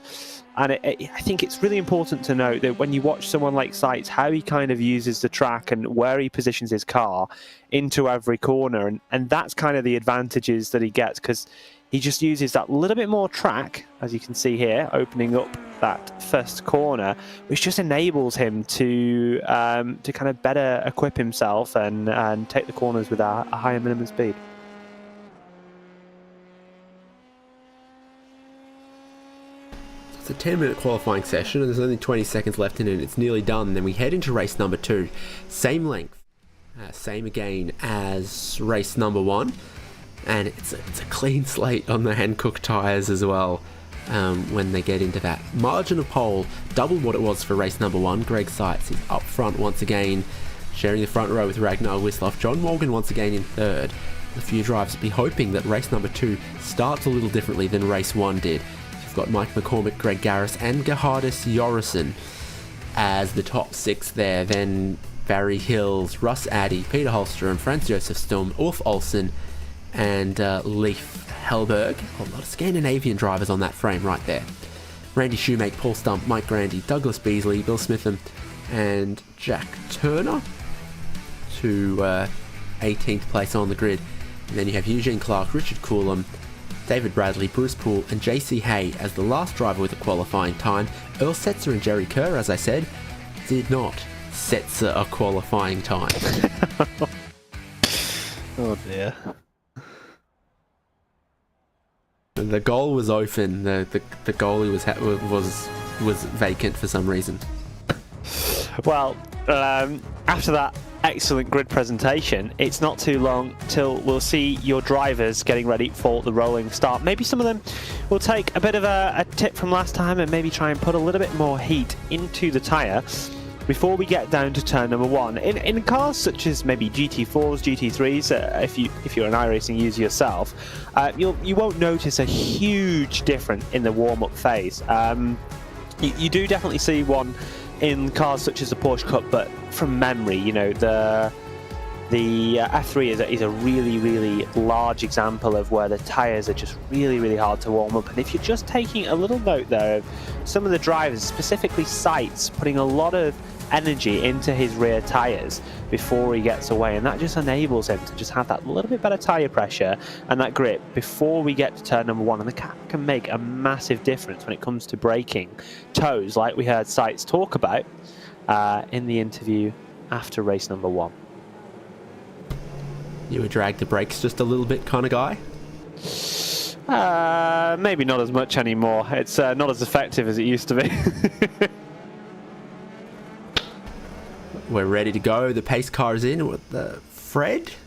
And I think it's really important to note that when you watch someone like Sights, how he kind of uses the track and where he positions his car into every corner. And that's kind of the advantages that he gets, because he just uses that little bit more track, as you can see here, opening up that first corner, which just enables him to kind of better equip himself and take the corners with a higher minimum speed. It's a 10-minute qualifying session and there's only 20 seconds left in it. It's nearly done. Then we head into race number 2. Same length, same again as race number 1. And it's a clean slate on the Hankook tyres as well when they get into that. Margin of pole, double what it was for race number 1. Greg Sights is up front once again, sharing the front row with Ragnar Wisloff. John Morgan once again in third. A few drivers will be hoping that race number 2 starts a little differently than race 1 did. You've got Mike McCormick, Greg Garris and Gerhardus Jorrison as the top 6 there. Then Barry Hills, Russ Addy, Peter Holster and Franz Josef Sturm, Ulf Olsen and Leif Hellberg. A lot of Scandinavian drivers on that frame right there. Randy Shoemake, Paul Stump, Mike Grandy, Douglas Beasley, Bill Smitham and Jack Turner to 18th place on the grid. And then you have Eugene Clark, Richard Coulomb, David Bradley, Bruce Poole and JC Hay as the last driver with a qualifying time. Earl Setzer and Jerry Kerr, as I said, did not Setzer a qualifying time. Oh dear. The goal was open. The goalie was vacant for some reason. Well, after that excellent grid presentation, it's not too long till we'll see your drivers getting ready for the rolling start. Maybe some of them will take a bit of a tip from last time and maybe try and put a little bit more heat into the tyre before we get down to turn number 1. In cars such as maybe GT4s, GT3s, if you're an iRacing user yourself, you won't notice a huge difference in the warm-up phase. You do definitely see one in cars such as the Porsche Cup, but from memory, you know, the The F3 is a really, really large example of where the tyres are just really, really hard to warm up. And if you're just taking a little note there of some of the drivers, specifically Seitz, putting a lot of energy into his rear tyres before he gets away, and that just enables him to just have that little bit better tyre pressure and that grip before we get to turn number 1. And the cap can make a massive difference when it comes to braking toes, like we heard Seitz talk about in the interview after race number 1. You a drag the brakes just a little bit kind of guy? Maybe not as much anymore. It's not as effective as it used to be. We're ready to go. The pace car is in with Frank?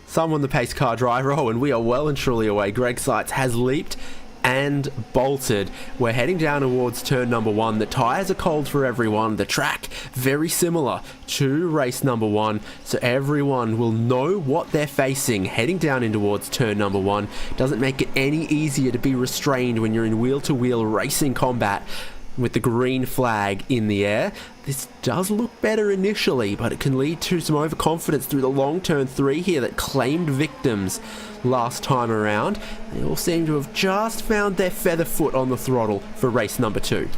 Someone the pace car driver. Oh, and we are well and truly away. Greg Seitz has leaped and bolted. We're heading down towards turn number 1. The tyres are cold for everyone. The track very similar to race number 1, so everyone will know what they're facing heading down in towards turn number 1. Doesn't make it any easier to be restrained when you're in wheel-to-wheel racing combat with the green flag in the air. This does look better initially, but it can lead to some overconfidence through the long turn 3 here that claimed victims last time around. They all seem to have just found their feather foot on the throttle for race number 2.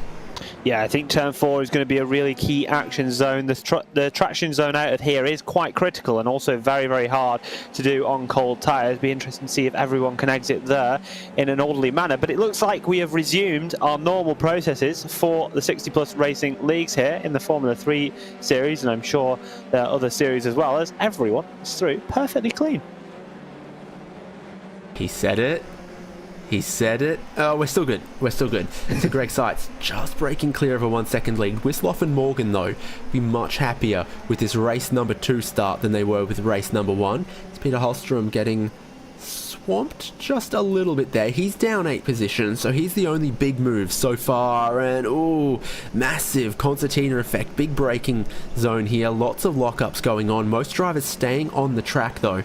Yeah, I think turn 4 is going to be a really key action zone. The traction zone out of here is quite critical and also very, very hard to do on cold tyres. Be interesting to see if everyone can exit there in an orderly manner. But it looks like we have resumed our normal processes for the 60 plus racing leagues here in the Formula 3 series, and I'm sure there are other series as well, as everyone is through perfectly clean. He said it. He said it. Oh, we're still good. We're still good. So Greg Seitz just breaking clear of a 1 second lead. Wisloff and Morgan, though, be much happier with this race number 2 start than they were with race number 1. It's Peter Hallstrom getting swamped just a little bit there. He's down 8 positions, so he's the only big move so far. And, ooh, massive concertina effect. Big braking zone here. Lots of lockups going on. Most drivers staying on the track, though.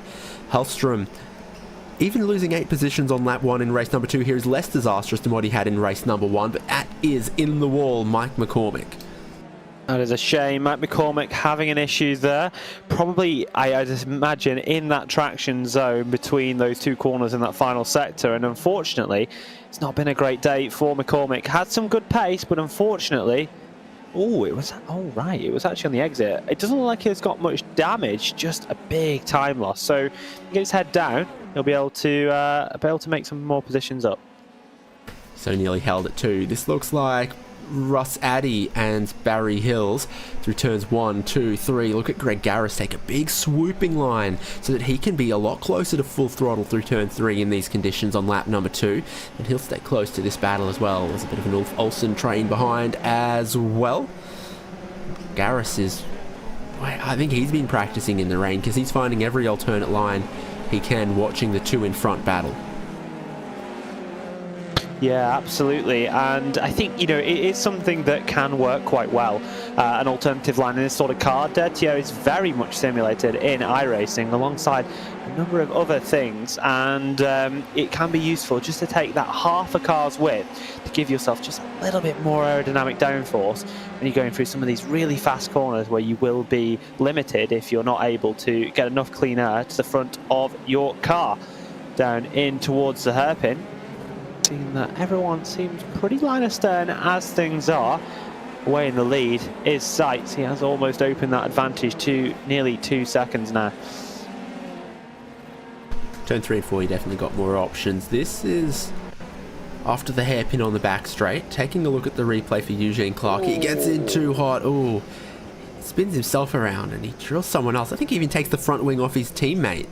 Hallstrom, even losing 8 positions on lap 1 in race number 2 here is less disastrous than what he had in race number 1, but that is in the wall Mike McCormick. That is a shame. Mike McCormick having an issue there. Probably, I just imagine, in that traction zone between those 2 corners in that final sector. And unfortunately, it's not been a great day for McCormick. Had some good pace, but unfortunately, it was actually on the exit. It doesn't look like he's got much damage, just a big time loss. So get his head down, he'll be able to make some more positions up. So nearly held at 2. This looks like Russ Addy and Barry Hills through turns 1, 2, 3. Look at Greg Garris take a big swooping line so that he can be a lot closer to full throttle through turn 3 in these conditions on lap number 2, and he'll stay close to this battle as well. There's a bit of an Ulf Olsen train behind as well. Garris I think he's been practicing in the rain because he's finding every alternate line he can watching the 2 in front battle. Yeah, absolutely. And I think, it is something that can work quite well. An alternative line in this sort of car. Dirtier is very much simulated in iRacing alongside a number of other things. And it can be useful just to take that half a car's width to give yourself just a little bit more aerodynamic downforce when you're going through some of these really fast corners where you will be limited if you're not able to get enough clean air to the front of your car. Down in towards the hairpin. Seeing that everyone seems pretty line astern as things are. Away in the lead is Seitz. He has almost opened that advantage to nearly 2 seconds now. Turn 3 and 4, you definitely got more options. This is after the hairpin on the back straight. Taking a look at the replay for Eugene Clark. He gets in too hot. Ooh, spins himself around and he drills someone else. I think he even takes the front wing off his teammate.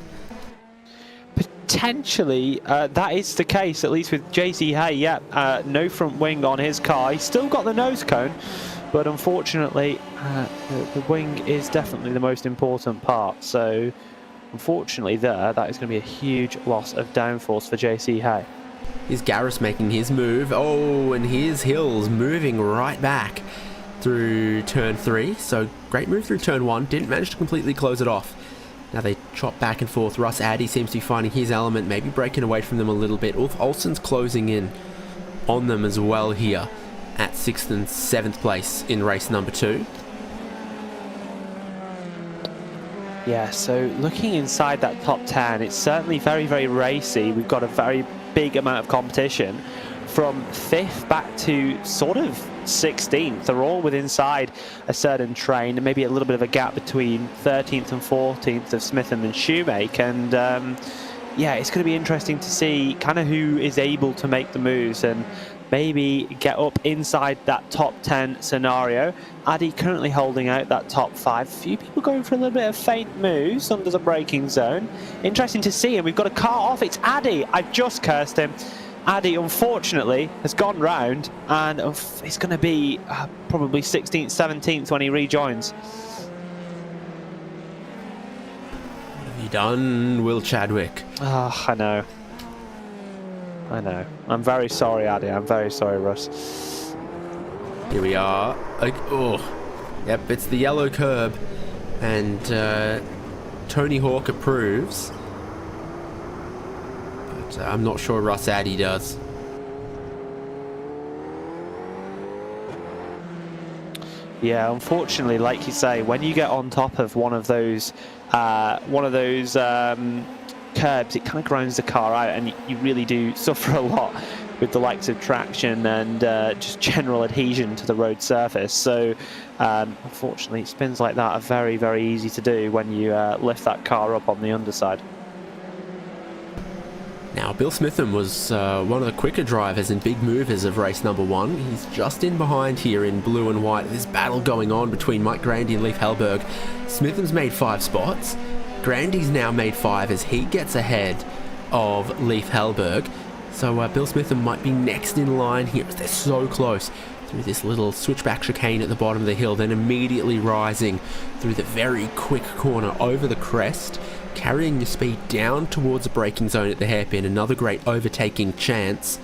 Potentially, that is the case, at least with JC Hay. No front wing on his car. He's still got the nose cone, but unfortunately, the wing is definitely the most important part. So, unfortunately, that is going to be a huge loss of downforce for JC Hay. Here's Garris making his move. Oh, and here's Hills moving right back through turn 3. So, great move through turn 1. Didn't manage to completely close it off. Now they chop back and forth. Russ Addy seems to be finding his element, maybe breaking away from them a little bit. Ulf Olsen's closing in on them as well here at 6th and 7th place in race number 2. Yeah, so looking inside that top 10, it's certainly very, very racy. We've got a very big amount of competition. From 5th back to sort of 16th, they're all within inside a certain train, maybe a little bit of a gap between 13th and 14th of Smitham and Shoemake. And yeah, it's going to be interesting to see kind of who is able to make the moves and maybe get up inside that top 10 scenario. Addy currently holding out that top 5. A few people going for a little bit of faint moves under the braking zone. Interesting to see, and we've got a car off. It's Addy. I've just cursed him. Addy, unfortunately, has gone round, and it's going to be probably 16th, 17th when he rejoins. What have you done, Will Chadwick? Oh, I know. I know. I'm very sorry, Addy. I'm very sorry, Russ. Here we are. Oh, yep, it's the yellow curb, and Tony Hawk approves. But I'm not sure Russ Addy does. Yeah, unfortunately, like you say, when you get on top of one of those curbs, it kind of grinds the car out, and you really do suffer a lot with the likes of traction and just general adhesion to the road surface. So unfortunately, spins like that are very, very easy to do when you lift that car up on the underside. Now, Bill Smitham was one of the quicker drivers and big movers of race number 1. He's just in behind here in blue and white. There's battle going on between Mike Grandy and Leif Hellberg. Smitham's made 5 spots. Grandy's now made 5 as he gets ahead of Leif Hellberg. So Bill Smitham might be next in line here as they're so close through this little switchback chicane at the bottom of the hill, then immediately rising through the very quick corner over the crest, carrying your speed down towards the braking zone at the hairpin. Another great overtaking chance.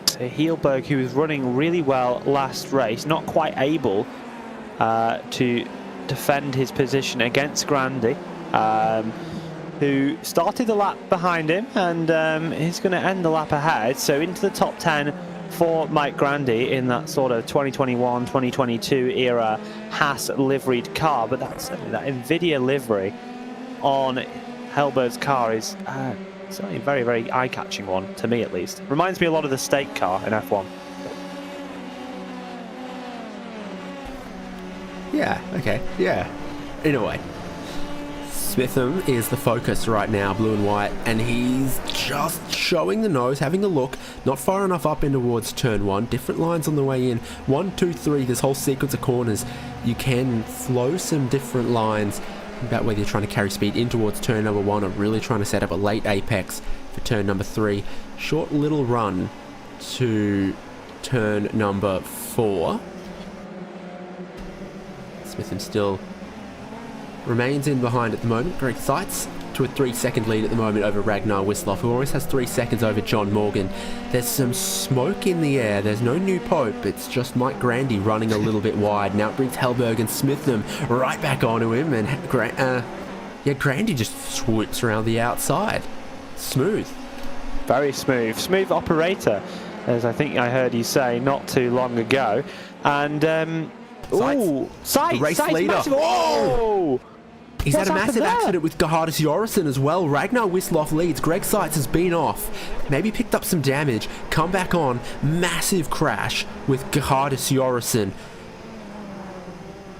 So Hellberg, who was running really well last race, not quite able to defend his position against Grandy, who started the lap behind him, and he's going to end the lap ahead. So into the top 10 for Mike Grandy in that sort of 2021, 2022 era Haas liveried car. But that's certainly that NVIDIA livery on Hellberg's car is certainly a very, very eye-catching one, to me at least. Reminds me a lot of the Stake car in F1. Yeah, okay, yeah, in a way. Smitham is the focus right now, blue and white, and he's just showing the nose, having a look, not far enough up in towards turn 1, different lines on the way in, 1, 2, 3, this whole sequence of corners, you can flow some different lines about whether you're trying to carry speed in towards turn number 1 or really trying to set up a late apex for turn number 3. Short little run to turn number 4. Smitham still remains in behind at the moment. Greg Seitz to a 3-second lead at the moment over Ragnar Wisloff, who always has 3 seconds over John Morgan. There's some smoke in the air. There's no new Pope. It's just Mike Grandy running a little bit wide. Now it brings Hellberg and Smitham right back onto him, and Grandy just swoops around the outside. Smooth. Very smooth. Smooth operator, as I think I heard you say not too long ago. And ooh, Seitz, race leader. Massive, oh! He's had a massive accident with Gerhardus Jorgensen as well. Ragnar Wisloff leads. Greg Seitz has been off. Maybe picked up some damage. Come back on. Massive crash with Gerhardus Jorgensen.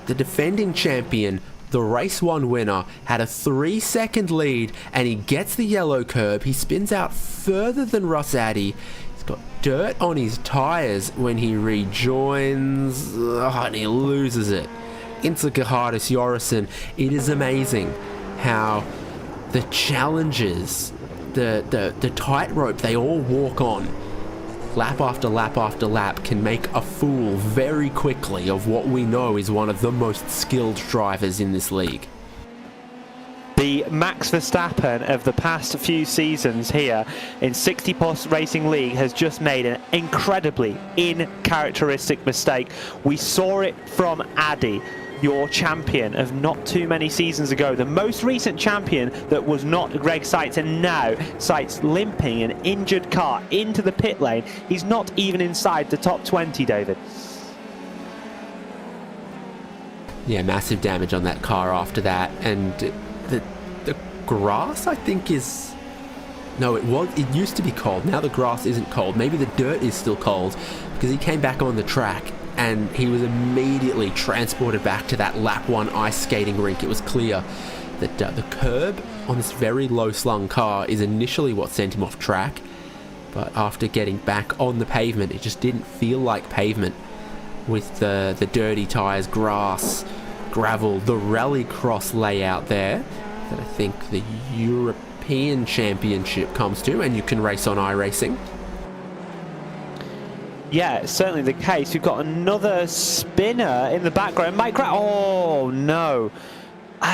The defending champion, the race 1 winner, had a 3-second lead, and he gets the yellow curb. He spins out further than Russ Addy. Got dirt on his tyres when he rejoins, and he loses it into Gerhardus Jorgensen. It is amazing how the challenges, the tightrope they all walk on, lap after lap after lap, can make a fool very quickly of what we know is one of the most skilled drivers in this league. The Max Verstappen of the past few seasons here in 60 Plus Racing League has just made an incredibly uncharacteristic mistake. We saw it from Addy, your champion of not too many seasons ago, the most recent champion that was not Greg Seitz, and now Seitz limping an injured car into the pit lane. He's not even inside the top 20, David. Yeah, massive damage on that car after that. And the grass, I think, is... No, it used to be cold. Now the grass isn't cold. Maybe the dirt is still cold, because he came back on the track and he was immediately transported back to that lap 1 ice skating rink. It was clear that the curb on this very low slung car is initially what sent him off track, but after getting back on the pavement, it just didn't feel like pavement with the dirty tyres, grass, gravel, the rallycross layout there that I think the European Championship comes to, and you can race on iRacing. Yeah, it's certainly the case. We've got another spinner in the background. Oh, no.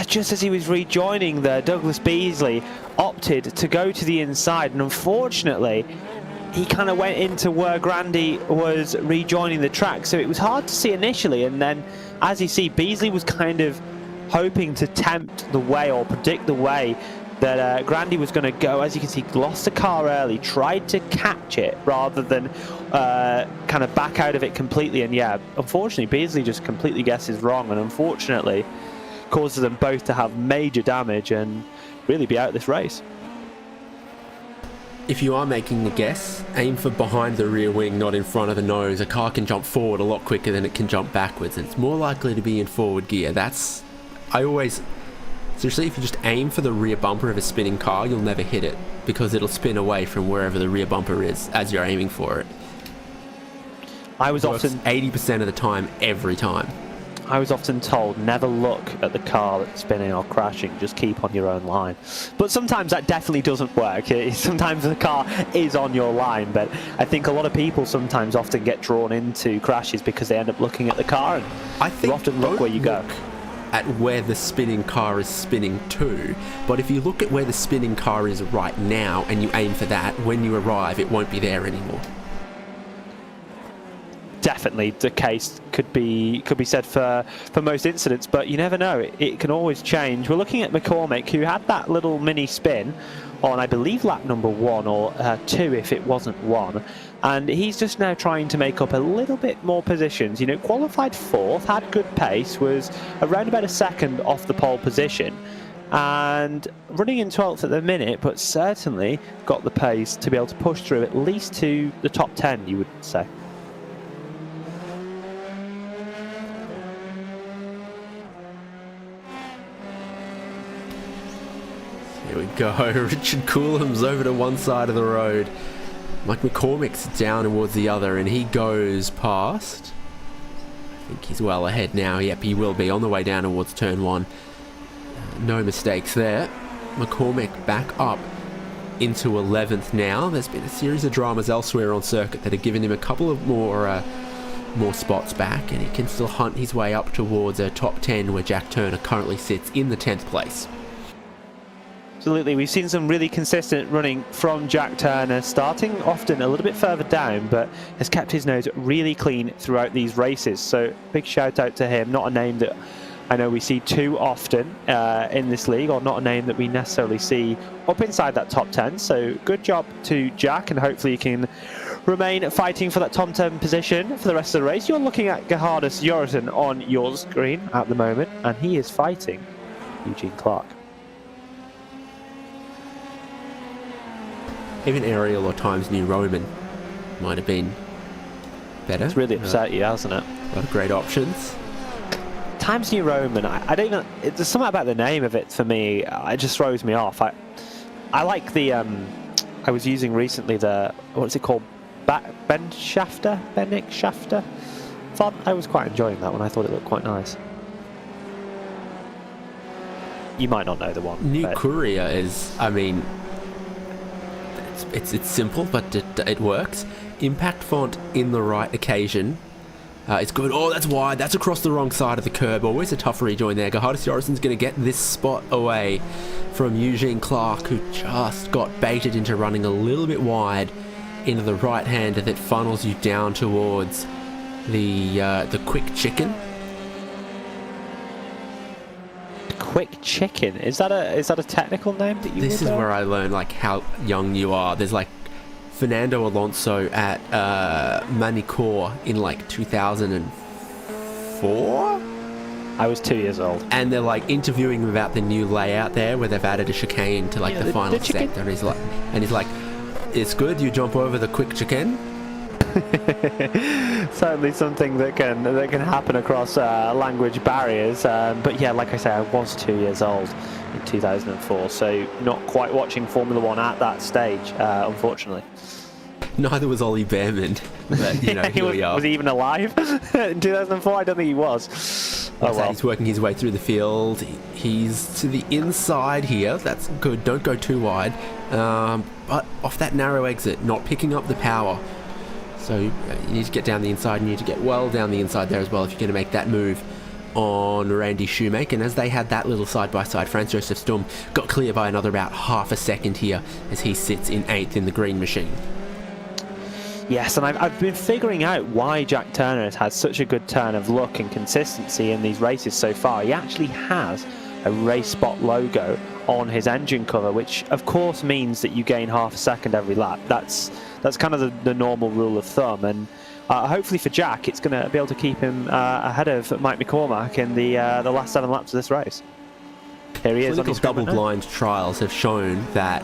Just as he was rejoining there, Douglas Beasley opted to go to the inside, and unfortunately, he kind of went into where Grandy was rejoining the track, so it was hard to see initially. And then, as you see, Beasley was kind of hoping to tempt the way or predict the way that Grandy was going to go. As you can see, lost the car early, tried to catch it rather than kind of back out of it completely. And yeah, unfortunately, Beasley just completely guesses wrong, and unfortunately causes them both to have major damage and really be out of this race. If you are making a guess, aim for behind the rear wing, not in front of the nose. A car can jump forward a lot quicker than it can jump backwards, and it's more likely to be in forward gear. Seriously, if you just aim for the rear bumper of a spinning car, you'll never hit it, because it'll spin away from wherever the rear bumper is as you're aiming for it. I was often 80% of the time, every time. I was often told, never look at the car that's spinning or crashing, just keep on your own line. But sometimes that definitely doesn't work. Sometimes the car is on your line, but I think a lot of people sometimes often get drawn into crashes because they end up looking at the car, and I think you often look where you go. At where the spinning car is spinning to, but if you look at where the spinning car is right now and you aim for that, when you arrive, it won't be there anymore. Definitely the case could be said for most incidents, but you never know. It can always change. We're looking at McCormick, who had that little mini spin on, I believe, lap number 1 or 2 if it wasn't 1, and he's just now trying to make up a little bit more positions. You know, qualified 4th, had good pace, was around about a second off the pole position, and running in 12th at the minute, but certainly got the pace to be able to push through at least to the top 10, you would say. Here we go. Richard Coolham's over to one side of the road. Mike McCormick's down towards the other, and he goes past. I think he's well ahead now. Yep, he will be on the way down towards turn 1. No mistakes there. McCormick back up into 11th now. There's been a series of dramas elsewhere on circuit that have given him a couple of more spots back, and he can still hunt his way up towards a top 10 where Jack Turner currently sits in the 10th place. Absolutely, we've seen some really consistent running from Jack Turner, starting often a little bit further down, but has kept his nose really clean throughout these races. So big shout out to him. Not a name that I know we see too often in this league, or not a name that we necessarily see up inside that top 10. So good job to Jack, and hopefully he can remain fighting for that top 10 position for the rest of the race. You're looking at Gerhardus Jorgensen on your screen at the moment, and he is fighting Eugene Clark. Even Ariel or Times New Roman might have been better. It's really upset you, hasn't it? A lot of great options. Times New Roman, I don't even... There's something about the name of it for me. It just throws me off. I like the... I was using recently the... What's it called? Benick Shafter font. I was quite enjoying that one. I thought it looked quite nice. You might not know the one. New Courier is... I mean... It's simple, but it works. Impact font in the right occasion. It's good. Oh, that's wide. That's across the wrong side of the curb. Always a tough rejoin there. Gerhardus Jorgensen's going to get this spot away from Eugene Clark, who just got baited into running a little bit wide into the right hander that funnels you down towards the quick chicken. Quick chicken, is that a technical name that you this is where I learned like how young you are. There's like Fernando Alonso at Manicor in like 2004. I was 2 years old. And they're like interviewing him about the new layout there, where they've added a chicane to like the final sector, and he's like, "It's good. You jump over the quick chicane." Certainly something that can happen across language barriers. But yeah, like I say, I was 2 years old in 2004, so not quite watching Formula One at that stage, unfortunately. Neither was Ollie Behrman, but you know, here we are. Was he even alive in 2004? I don't think he was. Oh well. He's working his way through the field. He's to the inside here. That's good. Don't go too wide. But off that narrow exit, not picking up the power. So you need to get down the inside. You need to get well down the inside there as well if you're going to make that move on Randy Shoemake. And as they had that little side-by-side, Franz Josef Sturm got clear by another about half a second here as he sits in 8th in the green machine. Yes, and I've been figuring out why Jack Turner has had such a good turn of luck and consistency in these races so far. He actually has a RaceSpot logo on his engine cover, which of course means that you gain half a second every lap. That's kind of the normal rule of thumb, and hopefully for Jack, it's going to be able to keep him ahead of Mike McCormack in the last 7 laps of this race. Here he is. Clinical double-blind trials have shown that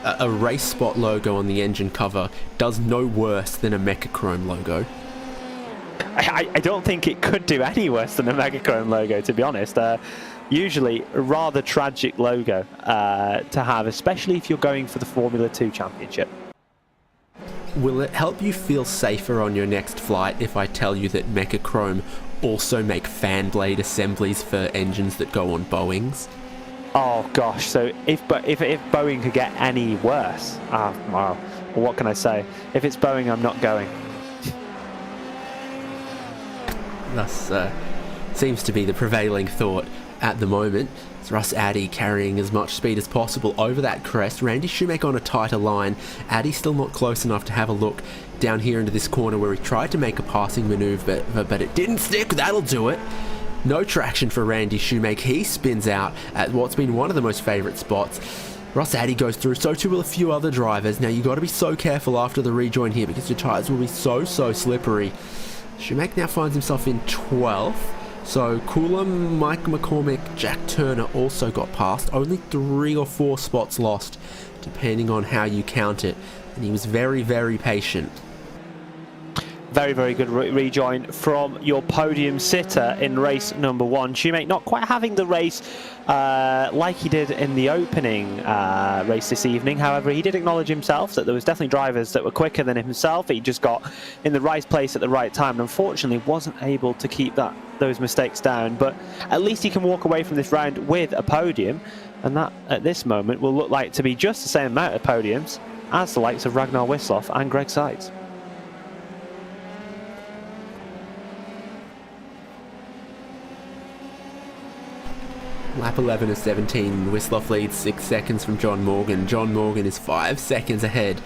a RaceSpot logo on the engine cover does no worse than a Mechachrome logo. I don't think it could do any worse than a Mechachrome logo, to be honest. Usually a rather tragic logo to have, especially if you're going for the Formula 2 Championship. Will it help you feel safer on your next flight if I tell you that Mechachrome also make fan blade assemblies for engines that go on Boeings? Oh gosh, so if Boeing could get any worse, wow, well, what can I say? If it's Boeing, I'm not going. Thus seems to be the prevailing thought at the moment. It's Russ Addy carrying as much speed as possible over that crest. Randy Shoemake on a tighter line. Addy still not close enough to have a look down here into this corner where he tried to make a passing manoeuvre, but it didn't stick. That'll do it. No traction for Randy Shoemake. He spins out at what's been one of the most favourite spots. Russ Addy goes through, so too will a few other drivers. Now you've got to be so careful after the rejoin here because your tyres will be so slippery. Shoemake now finds himself in 12th. So Coulomb, Mike McCormack, Jack Turner also got past. Only 3 or 4 spots lost, depending on how you count it. And he was very, very patient. Very, very good rejoin from your podium sitter in race number 1. Shoemake not quite having the race like he did in the opening race this evening. However, he did acknowledge himself that there was definitely drivers that were quicker than himself. He just got in the right place at the right time and unfortunately wasn't able to keep those mistakes down. But at least he can walk away from this round with a podium, and that at this moment will look like to be just the same amount of podiums as the likes of Ragnar Wisloff and Greg Seitz. Lap 11 of 17, Wisloff leads 6 seconds from John Morgan. John Morgan is 5 seconds ahead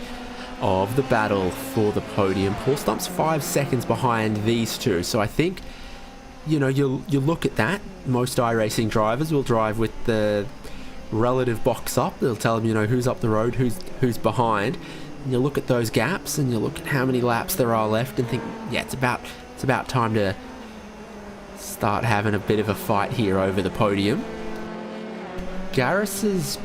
of the battle for the podium. Paul Stump's 5 seconds behind these two. So I think, you know, you look at that. Most iRacing drivers will drive with the relative box up. They'll tell them, you know, who's up the road, who's behind. And you look at those gaps and you look at how many laps there are left and think, yeah, it's about time to start having a bit of a fight here over the podium. Garris's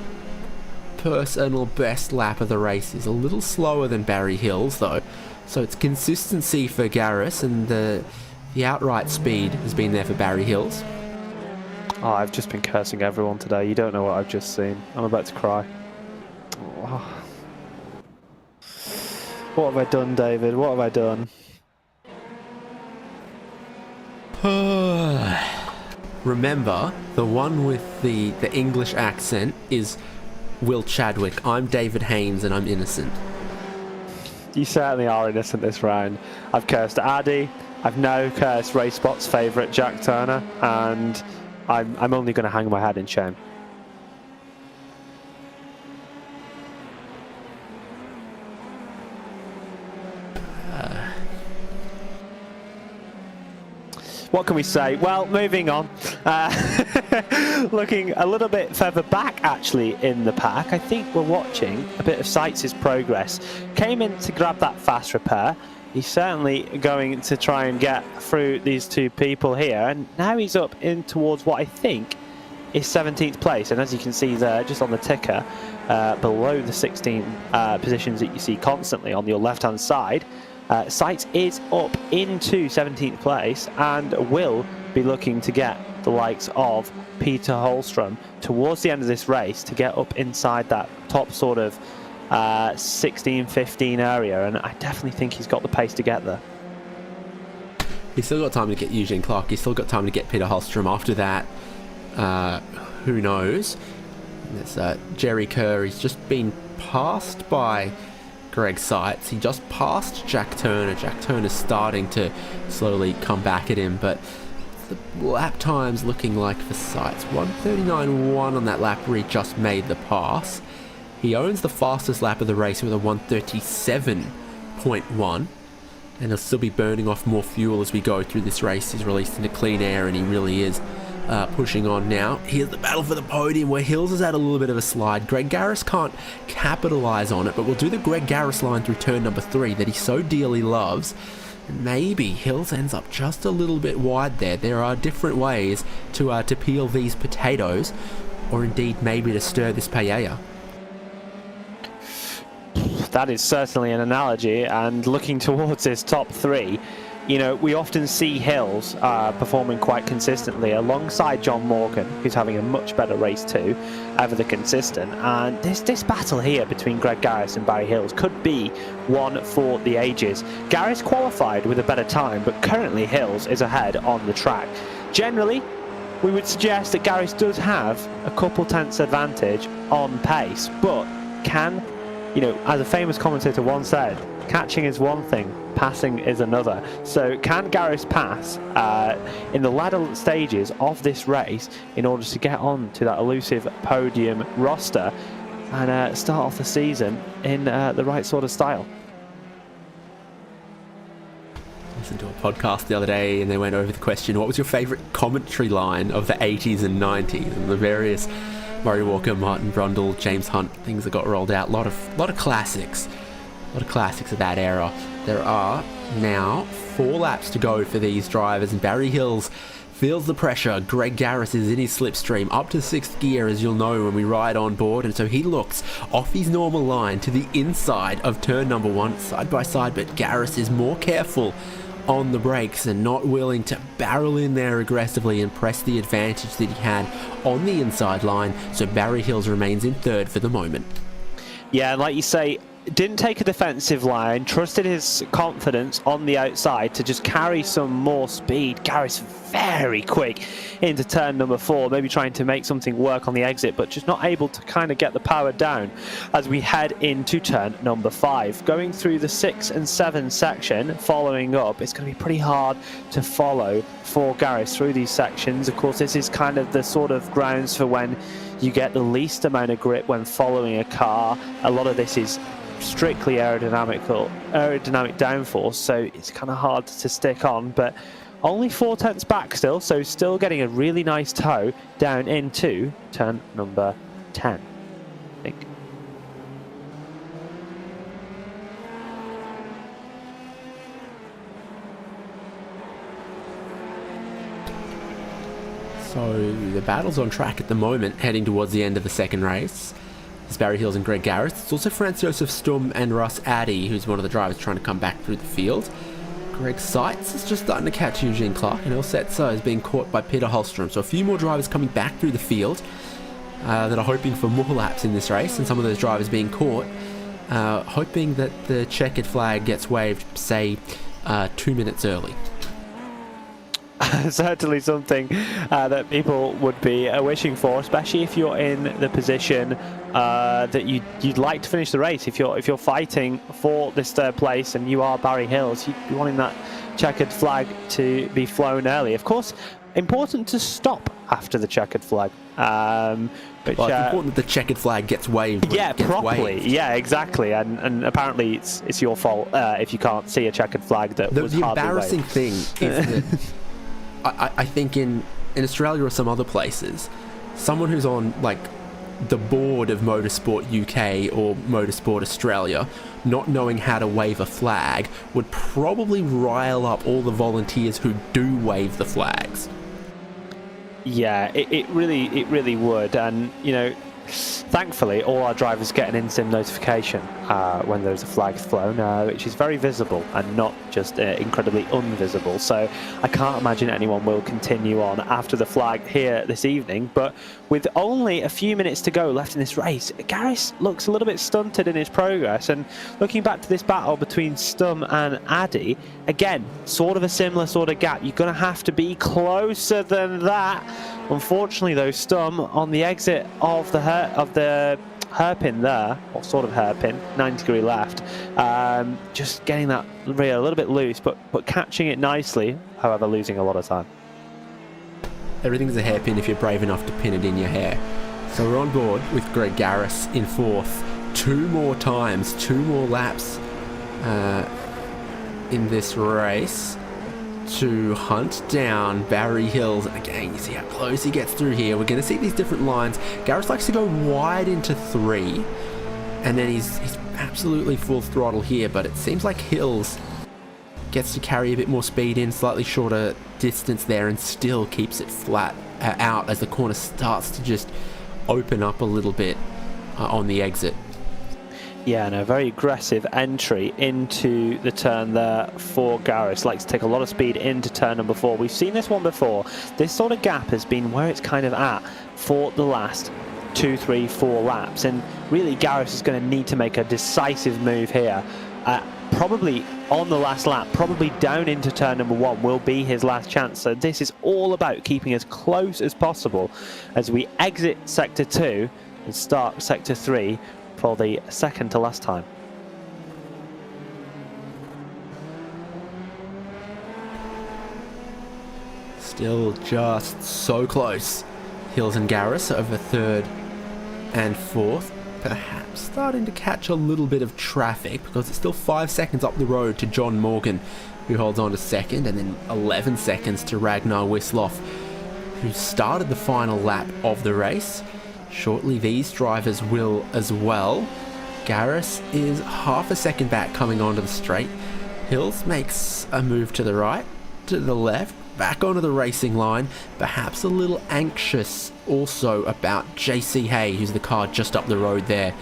personal best lap of the race is a little slower than Barry Hill's though, so it's consistency for Garris, and the outright speed has been there for Barry Hill's. Oh, I've just been cursing everyone today. You don't know what I've just seen. I'm about to cry. Oh. What have I done, David? What have I done? Remember, the one with the English accent is Will Chadwick. I'm David Haynes and I'm innocent. You certainly are innocent this round. I've cursed Addy. I've now cursed RaceSpot's favourite Jack Turner, and I'm only going to hang my head in shame. What can we say? Well, moving on. Looking a little bit further back, actually, in the pack, I think we're watching a bit of Seitz' progress. Came in to grab that fast repair. he's certainly going to try and get through these two people here. And now he's up in towards what I think is 17th place. And as you can see there, just on the ticker, below the 16 positions that you see constantly on your left-hand side, Seitz is up into 17th place and will be looking to get the likes of Peter Holstrom towards the end of this race to get up inside that top sort of 16-15 area, and I definitely think he's got the pace to get there. He's still got time to get Eugene Clark. He's still got time to get Peter Holstrom. After that, who knows? There's Jerry Kerr. He's just been passed by Greg Seitz. He just passed Jack Turner. Jack Turner's starting to slowly come back at him, but the lap time's looking like for Seitz 1:39.1 on that lap where he just made the pass. He owns the fastest lap of the race with a 1:37.1, and he'll still be burning off more fuel as we go through this race. He's released into clean air, and he really is pushing on now. Here's the battle for the podium where Hills has had a little bit of a slide. Greg Garris can't capitalise on it, but we'll do the Greg Garris line through turn number 3 that he so dearly loves. And maybe Hills ends up just a little bit wide there. There are different ways to peel these potatoes, or indeed maybe to stir this paella. That is certainly an analogy, and looking towards his top 3, you know, we often see Hills performing quite consistently alongside John Morgan, who's having a much better race too, ever the consistent. And this battle here between Greg Garris and Barry Hills could be one for the ages. Garris qualified with a better time, but currently Hills is ahead on the track. Generally, we would suggest that Garris does have a couple tenths advantage on pace, but can, you know, as a famous commentator once said, catching is one thing, passing is another. So can Garris pass in the latter stages of this race in order to get on to that elusive podium roster and start off the season in the right sort of style? I listened to a podcast the other day and they went over the question, what was your favourite commentary line of the 80s and 90s, and the various Murray Walker, Martin Brundle, James Hunt things that got rolled out. A lot of classics. A lot of classics of that era. There are now 4 laps to go for these drivers, and Barry Hills feels the pressure. Greg Garris is in his slipstream up to 6th gear, as you'll know when we ride on board, and so he looks off his normal line to the inside of turn number 1, side by side, but Garris is more careful on the brakes and not willing to barrel in there aggressively and press the advantage that he had on the inside line, so Barry Hills remains in 3rd for the moment. Yeah, and like you say, didn't take a defensive line, trusted his confidence on the outside to just carry some more speed. Garris very quick into turn number 4, maybe trying to make something work on the exit, but just not able to kind of get the power down as we head into turn number 5. Going through the 6 and 7 section, following up, it's going to be pretty hard to follow for Garris through these sections. Of course, this is kind of the sort of grounds for when you get the least amount of grip when following a car. A lot of this is strictly aerodynamic downforce, so it's kind of hard to stick on, but only 4 tenths back still, so still getting a really nice toe down into turn number 10, I think. So the battle's on track at the moment, heading towards the end of the second race. It's Barry Hills and Greg Garris. It's also Franz Josef Stum and Russ Addy, who's one of the drivers trying to come back through the field. Greg Seitz is just starting to catch Eugene Clark, and El Setzer is being caught by Peter Holstrom. So a few more drivers coming back through the field that are hoping for more laps in this race, and some of those drivers being caught, hoping that the checkered flag gets waved, say, 2 minutes early. Certainly something that people would be wishing for, especially if you're in the position that you'd like to finish the race. If you're fighting for this 3rd place and you are Barry Hills, you'd be wanting that checkered flag to be flown early. Of course, important to stop after the checkered flag. Well, it's important that the checkered flag gets waved. Yeah, properly. Waved. Yeah, exactly. And apparently it's your fault if you can't see a checkered flag that was hardly embarrassing waved. thing is that I think in Australia or some other places, someone who's on like the board of Motorsport UK or Motorsport Australia, not knowing how to wave a flag, would probably rile up all the volunteers who do wave the flags. Yeah, it really would. And, you know, thankfully, all our drivers get an in-sim notification when there's a flag flown, which is very visible and not just incredibly invisible. So I can't imagine anyone will continue on after the flag here this evening. But with only a few minutes to go left in this race, Gareth looks a little bit stunted in his progress. And looking back to this battle between Stum and Addy, again, sort of a similar sort of gap. You're going to have to be closer than that. Unfortunately, though, Stum on the exit of the hairpin there, or sort of hairpin, 90-degree left, just getting that rear a little bit loose, but catching it nicely, however, losing a lot of time. Everything's a hairpin if you're brave enough to pin it in your hair. So we're on board with Greg Garris in fourth. 2 more times, 2 more laps in this race to hunt down Barry Hills. And again, you see how close he gets through here. We're going to see these different lines. Garris likes to go wide into 3, and then he's absolutely full throttle here, but it seems like Hills gets to carry a bit more speed in, slightly shorter distance there, and still keeps it flat out as the corner starts to just open up a little bit on the exit. Yeah, and a very aggressive entry into the turn there for Garris. Likes to take a lot of speed into turn number 4. We've seen this one before. This sort of gap has been where it's kind of at for the last 2, 3, 4 laps. And really, Garris is going to need to make a decisive move here. Probably on the last lap, probably down into turn number 1 will be his last chance. So this is all about keeping as close as possible as we exit Sector 2 and start Sector 3 for the second to last time. Still just so close. Hills and Garris over 3rd and 4th. Perhaps starting to catch a little bit of traffic because it's still 5 seconds up the road to John Morgan, who holds on to 2nd, and then 11 seconds to Ragnar Wisloff, who started the final lap of the race. Shortly, these drivers will as well. Garris is half a second back coming onto the straight. Hills makes a move to the right, to the left, back onto the racing line. Perhaps a little anxious also about JC Hay, who's the car just up the road there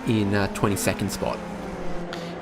in 22nd spot.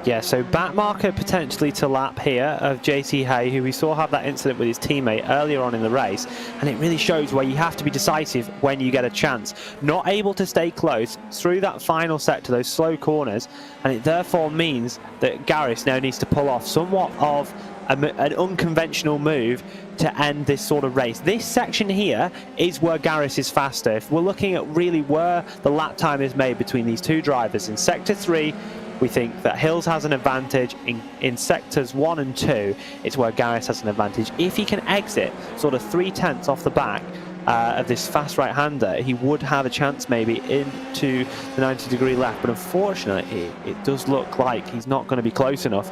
Yeah, so back marker potentially to lap here of JC Hay, who we saw have that incident with his teammate earlier on in the race, and it really shows where you have to be decisive when you get a chance. Not able to stay close through that final sector, those slow corners, and it therefore means that Garris now needs to pull off somewhat of an unconventional move to end this sort of race. This section here is where Garris is faster. If we're looking at really where the lap time is made between these two drivers, in Sector 3, we think that Hills has an advantage. In sectors 1 and 2, it's where Garris has an advantage. If he can exit sort of 3/10 off the back of this fast right-hander, he would have a chance maybe into the 90-degree left. But unfortunately, it does look like he's not going to be close enough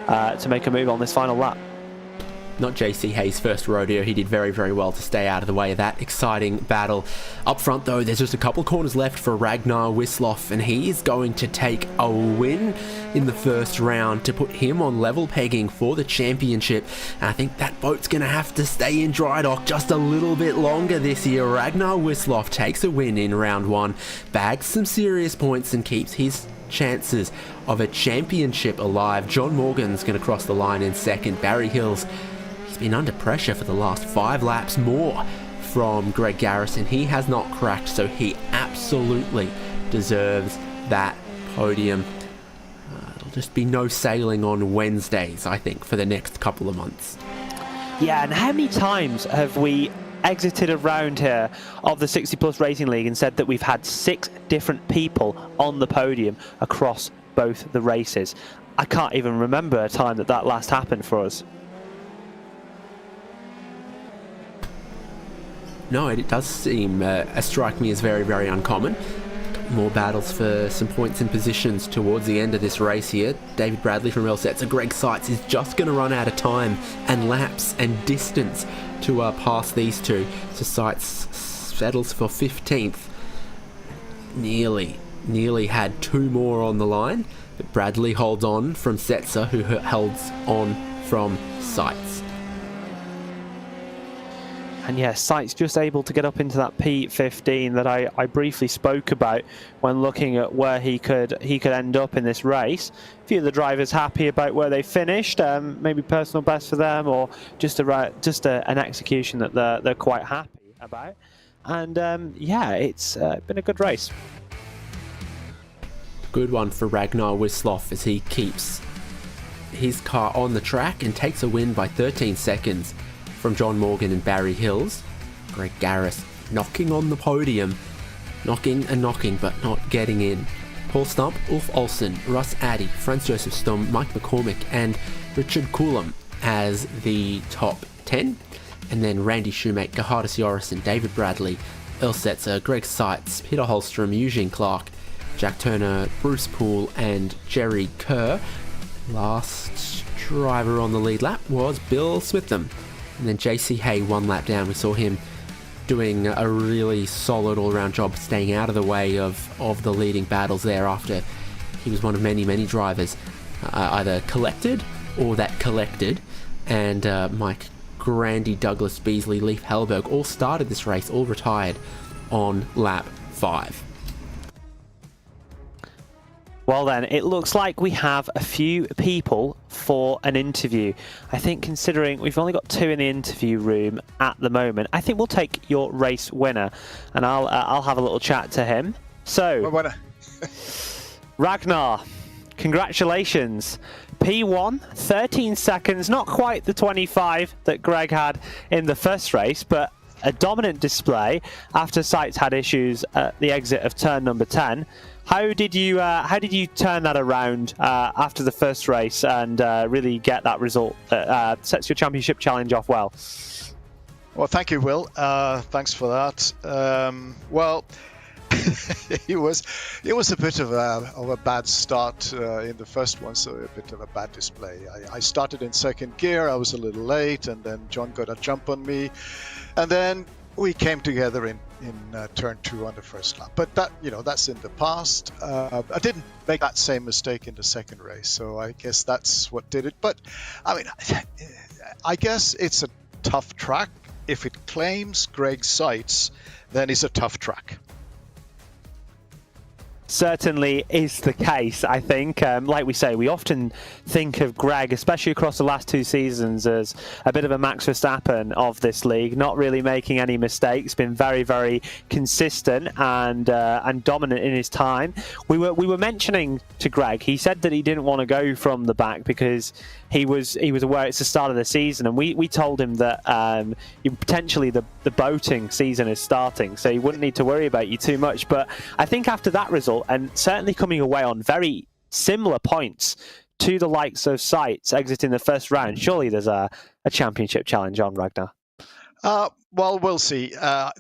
to make a move on this final lap. Not JC Hay's first rodeo. He did very, very well to stay out of the way of that exciting battle. Up front, though, there's just a couple corners left for Ragnar Wisloff, and he is going to take a win in the first round to put him on level pegging for the championship. And I think that boat's going to have to stay in dry dock just a little bit longer this year. Ragnar Wisloff takes a win in round 1, bags some serious points, and keeps his chances of a championship alive. John Morgan's going to cross the line in second. Barry Hills, he's been under pressure for the last 5 laps more from Greg Garris, and he has not cracked, so he absolutely deserves that podium. It'll just be no sailing on Wednesdays, I think, for the next couple of months. Yeah, and how many times have we exited a round here of the 60 Plus Racing League and said that we've had 6 different people on the podium across both the races? I can't even remember a time that last happened for us. No, it does seem, strike me as very, very uncommon. More battles for some points and positions towards the end of this race here. David Bradley from Elsets and Greg Seitz is just going to run out of time and laps and distance to pass these two. So Seitz settles for 15th. nearly had 2 more on the line, but Bradley holds on from Setzer, who holds on from Seitz. And yeah, Seitz just able to get up into that P15 that I briefly spoke about when looking at where he could end up in this race. A few of the drivers happy about where they finished, maybe personal best for them, or just an execution that they're quite happy about. And yeah, it's been a good race. Good one for Ragnar Wisloff as he keeps his car on the track and takes a win by 13 seconds from John Morgan and Barry Hills. Greg Garris knocking on the podium, knocking but not getting in. Paul Stump, Ulf Olsen, Russ Addy, Franz Josef Stum, Mike McCormick and Richard Coulomb as the top 10. And then Randy Shoemaker, Gahardis Jorrison, David Bradley, Earl Setzer, Greg Seitz, Peter Holstrom, Eugene Clark, Jack Turner, Bruce Poole and Jerry Kerr. Last driver on the lead lap was Bill Smitham. And then JC Hay 1 lap down. We saw him doing a really solid all-round job, staying out of the way of the leading battles there after he was one of many drivers either collected or that collected. And Mike Grandy, Douglas Beasley, Leif Hellberg all started this race, all retired on lap 5. Well then, it looks like we have a few people for an interview. I think considering we've only got 2 in the interview room at the moment, I think we'll take your race winner and I'll have a little chat to him. So, Ragnar, congratulations. P1, 13 seconds, not quite the 25 that Greg had in the first race, but a dominant display after Seitz had issues at the exit of turn number 10. How did you turn that around after the first race and really get that result that sets your championship challenge off well? Well, thank you, Will. Thanks for that. Well, it was a bit of a bad start in the first one, so a bit of a bad display. I started in second gear. I was a little late, and then John got a jump on me, and then we came together in turn 2 on the first lap. But that's in the past. I didn't make that same mistake in the second race, so I guess that's what did it. But I mean, I guess it's a tough track. If it claims Greg Seitz, then it's a tough track. Certainly is the case, I think. Like we say, we often think of Greg, especially across the last 2 seasons, as a bit of a Max Verstappen of this league, not really making any mistakes, been very consistent and dominant in his time. We were mentioning to Greg, he said that he didn't want to go from the back because he was aware it's the start of the season, and we told him that potentially the boating season is starting, so he wouldn't need to worry about you too much. But I think after that result, and certainly coming away on very similar points to the likes of Seitz exiting the first round, surely there's a championship challenge on, Ragnar. Well, we'll see.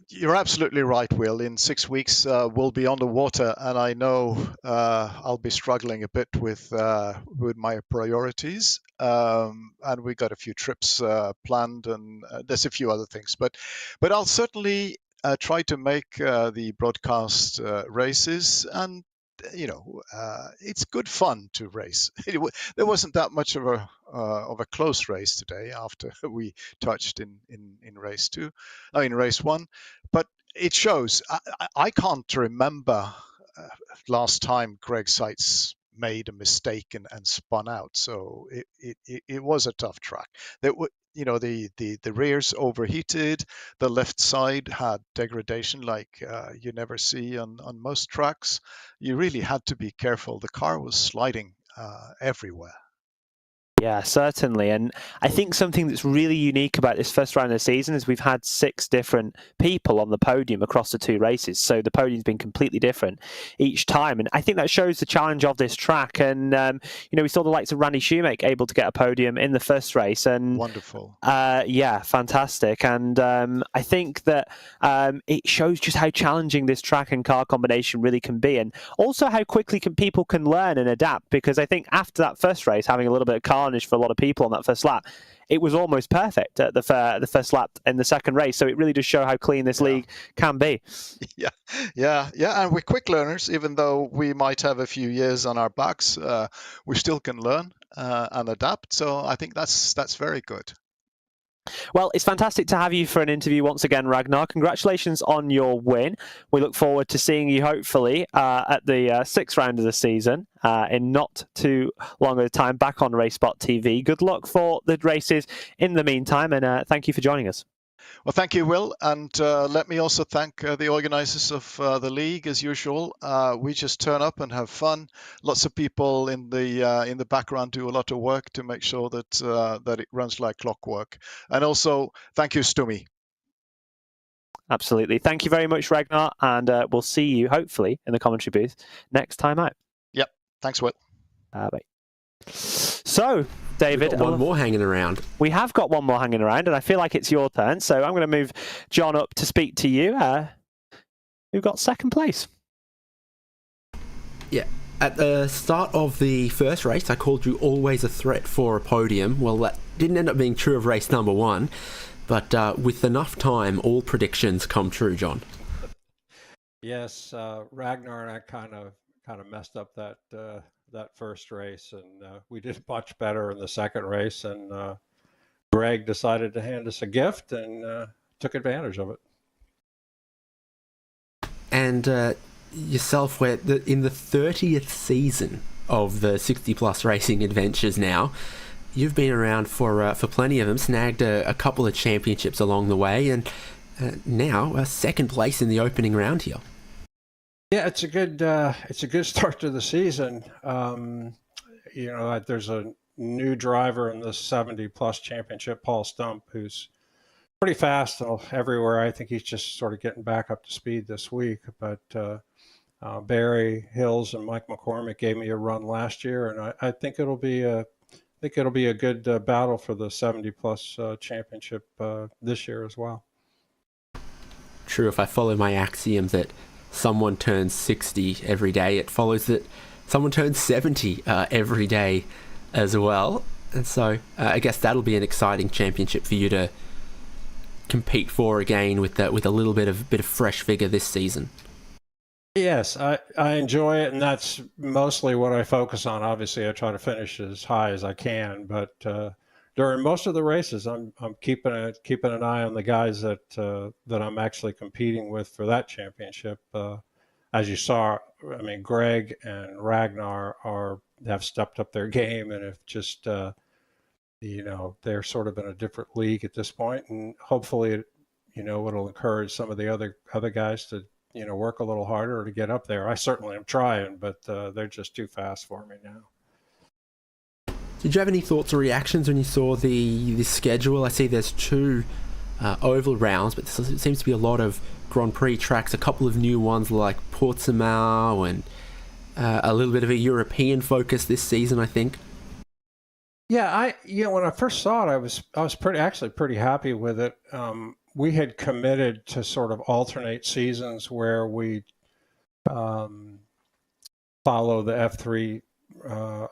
You're absolutely right, Will. In 6 weeks, we'll be on the water, and I know I'll be struggling a bit with my priorities. And we got a few trips planned, and there's a few other things. But I'll certainly try to make the broadcast races, and it's good fun to race. There wasn't that much of a close race today after we touched in race 2, in race 1, but it shows. I can't remember last time Greg Seitz made a mistake and spun out, so it was a tough track. The rears overheated, the left side had degradation like you never see on most tracks. You really had to be careful. The car was sliding everywhere. Yeah, certainly. And I think something that's really unique about this first round of the season is we've had 6 different people on the podium across the 2 races. So the podium's been completely different each time. And I think that shows the challenge of this track. And, we saw the likes of Randy Shoemaker able to get a podium in the first race. And wonderful. Yeah, fantastic. And I think that it shows just how challenging this track and car combination really can be. And also how quickly people can learn and adapt. Because I think after that first race, having a little bit of car carnage for a lot of people on that first lap. It was almost perfect at the first lap in the second race. So it really does show how clean this league can be. Yeah. And we're quick learners, even though we might have a few years on our backs. We still can learn and adapt. So I think that's very good. Well, it's fantastic to have you for an interview once again, Ragnar. Congratulations on your win. We look forward to seeing you, hopefully, at the sixth round of the season in not too long a time back on RaceSpotTV. Good luck for the races in the meantime, and thank you for joining us. Well, thank you, Will, and let me also thank the organisers of the league. As usual, we just turn up and have fun. Lots of people in the background do a lot of work to make sure that that it runs like clockwork. And also, thank you, Stumi. Absolutely. Thank you very much, Ragnar, and we'll see you, hopefully, in the commentary booth next time out. Yep. Thanks, Will. Bye. So, David, we've got one more hanging around. We have got one more hanging around, and I feel like it's your turn. So I'm going to move John up to speak to you. Who got second place? Yeah. At the start of the first race, I called you always a threat for a podium. Well, that didn't end up being true of race number one, but with enough time, all predictions come true, John. Yes, Ragnar and I kind of messed up that first race, and we did much better in the second race, and Greg decided to hand us a gift and took advantage of it. And yourself, we're in the 30th season of the 60 plus racing adventures now. You've been around for plenty of them, snagged a couple of championships along the way, and now a second place in the opening round here. Yeah, it's a good start to the season. There's a new driver in the 70 plus championship, Paul Stump, who's pretty fast everywhere. I think he's just sort of getting back up to speed this week. But Barry Hills and Mike McCormick gave me a run last year, and I think it'll be a good battle for the 70 plus championship this year as well. True. If I follow my axiom that someone turns 60 every day, it follows that someone turns 70 every day as well. And so I guess that'll be an exciting championship for you to compete for again with a little bit of fresh vigor this season. Yes, I enjoy it, and that's mostly what I focus on. Obviously, I try to finish as high as I can, but during most of the races, I'm keeping an eye on the guys that I'm actually competing with for that championship. As you saw, I mean, Greg and Ragnar have stepped up their game, and have just they're sort of in a different league at this point, and hopefully, it'll encourage some of the other guys to work a little harder to get up there. I certainly am trying, but they're just too fast for me now. Did you have any thoughts or reactions when you saw the schedule? I see there's 2 oval rounds, but there seems to be a lot of Grand Prix tracks, a couple of new ones like Portimao, and a little bit of a European focus this season, I think. Yeah, when I first saw it, I was pretty happy with it. We had committed to sort of alternate seasons where we follow the F3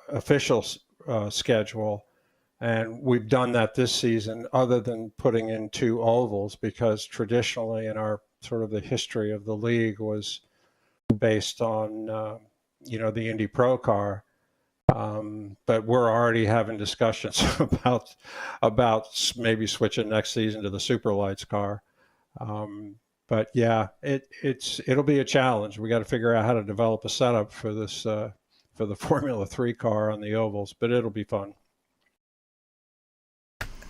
official schedule, and we've done that this season, other than putting in 2 ovals, because traditionally in our sort of the history of the league was based on the Indy Pro Car. But we're already having discussions about maybe switching next season to the Superlights car. But yeah, it'll be a challenge. We got to figure out how to develop a setup for this for the Formula 3 car on the ovals, but it'll be fun.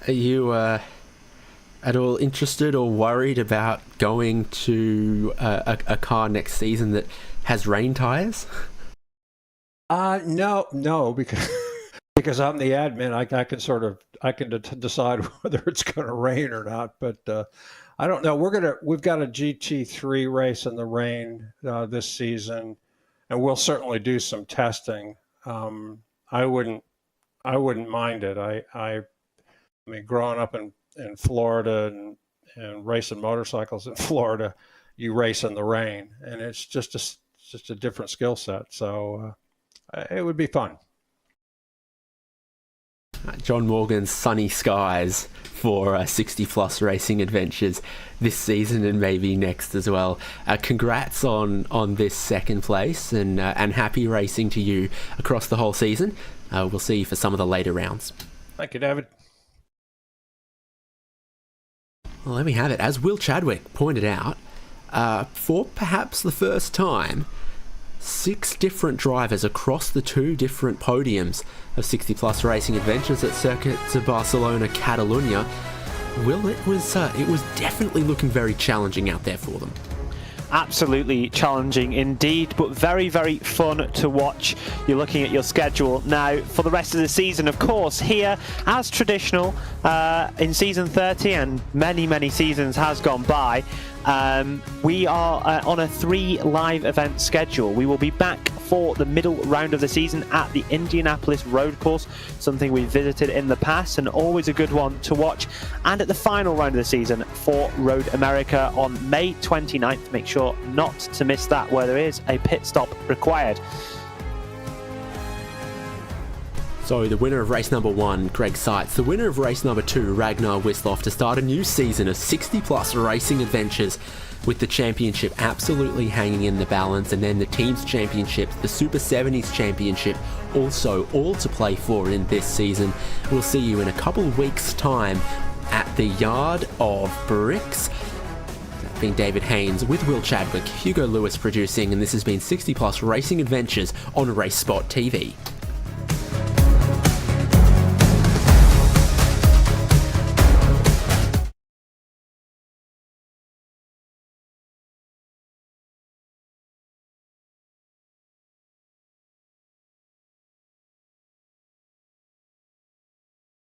Are you at all interested or worried about going to a car next season that has rain tires? No, because I'm the admin. I can decide whether it's going to rain or not. But I don't know. We've got a GT3 race in the rain this season, and we'll certainly do some testing. I wouldn't mind it. I mean, growing up in Florida and racing motorcycles in Florida, you race in the rain, and it's just a different skill set. So. It would be fun. John Morgan's sunny skies for 60 plus racing adventures this season and maybe next as well. Congrats on this second place, and happy racing to you across the whole season. We'll see you for some of the later rounds. Thank you, David. Well, there we have it. As Will Chadwick pointed out, for perhaps the first time, 6 different drivers across the 2 different podiums of 60 plus racing adventures at circuits of Barcelona, Catalunya. Will, it was definitely looking very challenging out there for them. Absolutely challenging indeed, but very, very fun to watch. You're looking at your schedule now for the rest of the season, of course. Here, as traditional, in season 30, and many seasons has gone by, we are on a 3 live event schedule. We will be back for the middle round of the season at the Indianapolis Road Course, something we've visited in the past and always a good one to watch. And at the final round of the season for Road America on May 29th. Make sure not to miss that, where there is a pit stop required. So the winner of race number 1, Greg Seitz, the winner of race number 2, Ragnar Wisloff, to start a new season of 60 plus racing adventures, with the championship absolutely hanging in the balance, and then the teams championship, the Super 70s championship, also all to play for in this season. We'll see you in a couple of weeks' time at the Yard of Bricks. That being David Haynes with Will Chadwick, Hugo Lewis producing, and this has been 60 plus racing adventures on RaceSpotTV.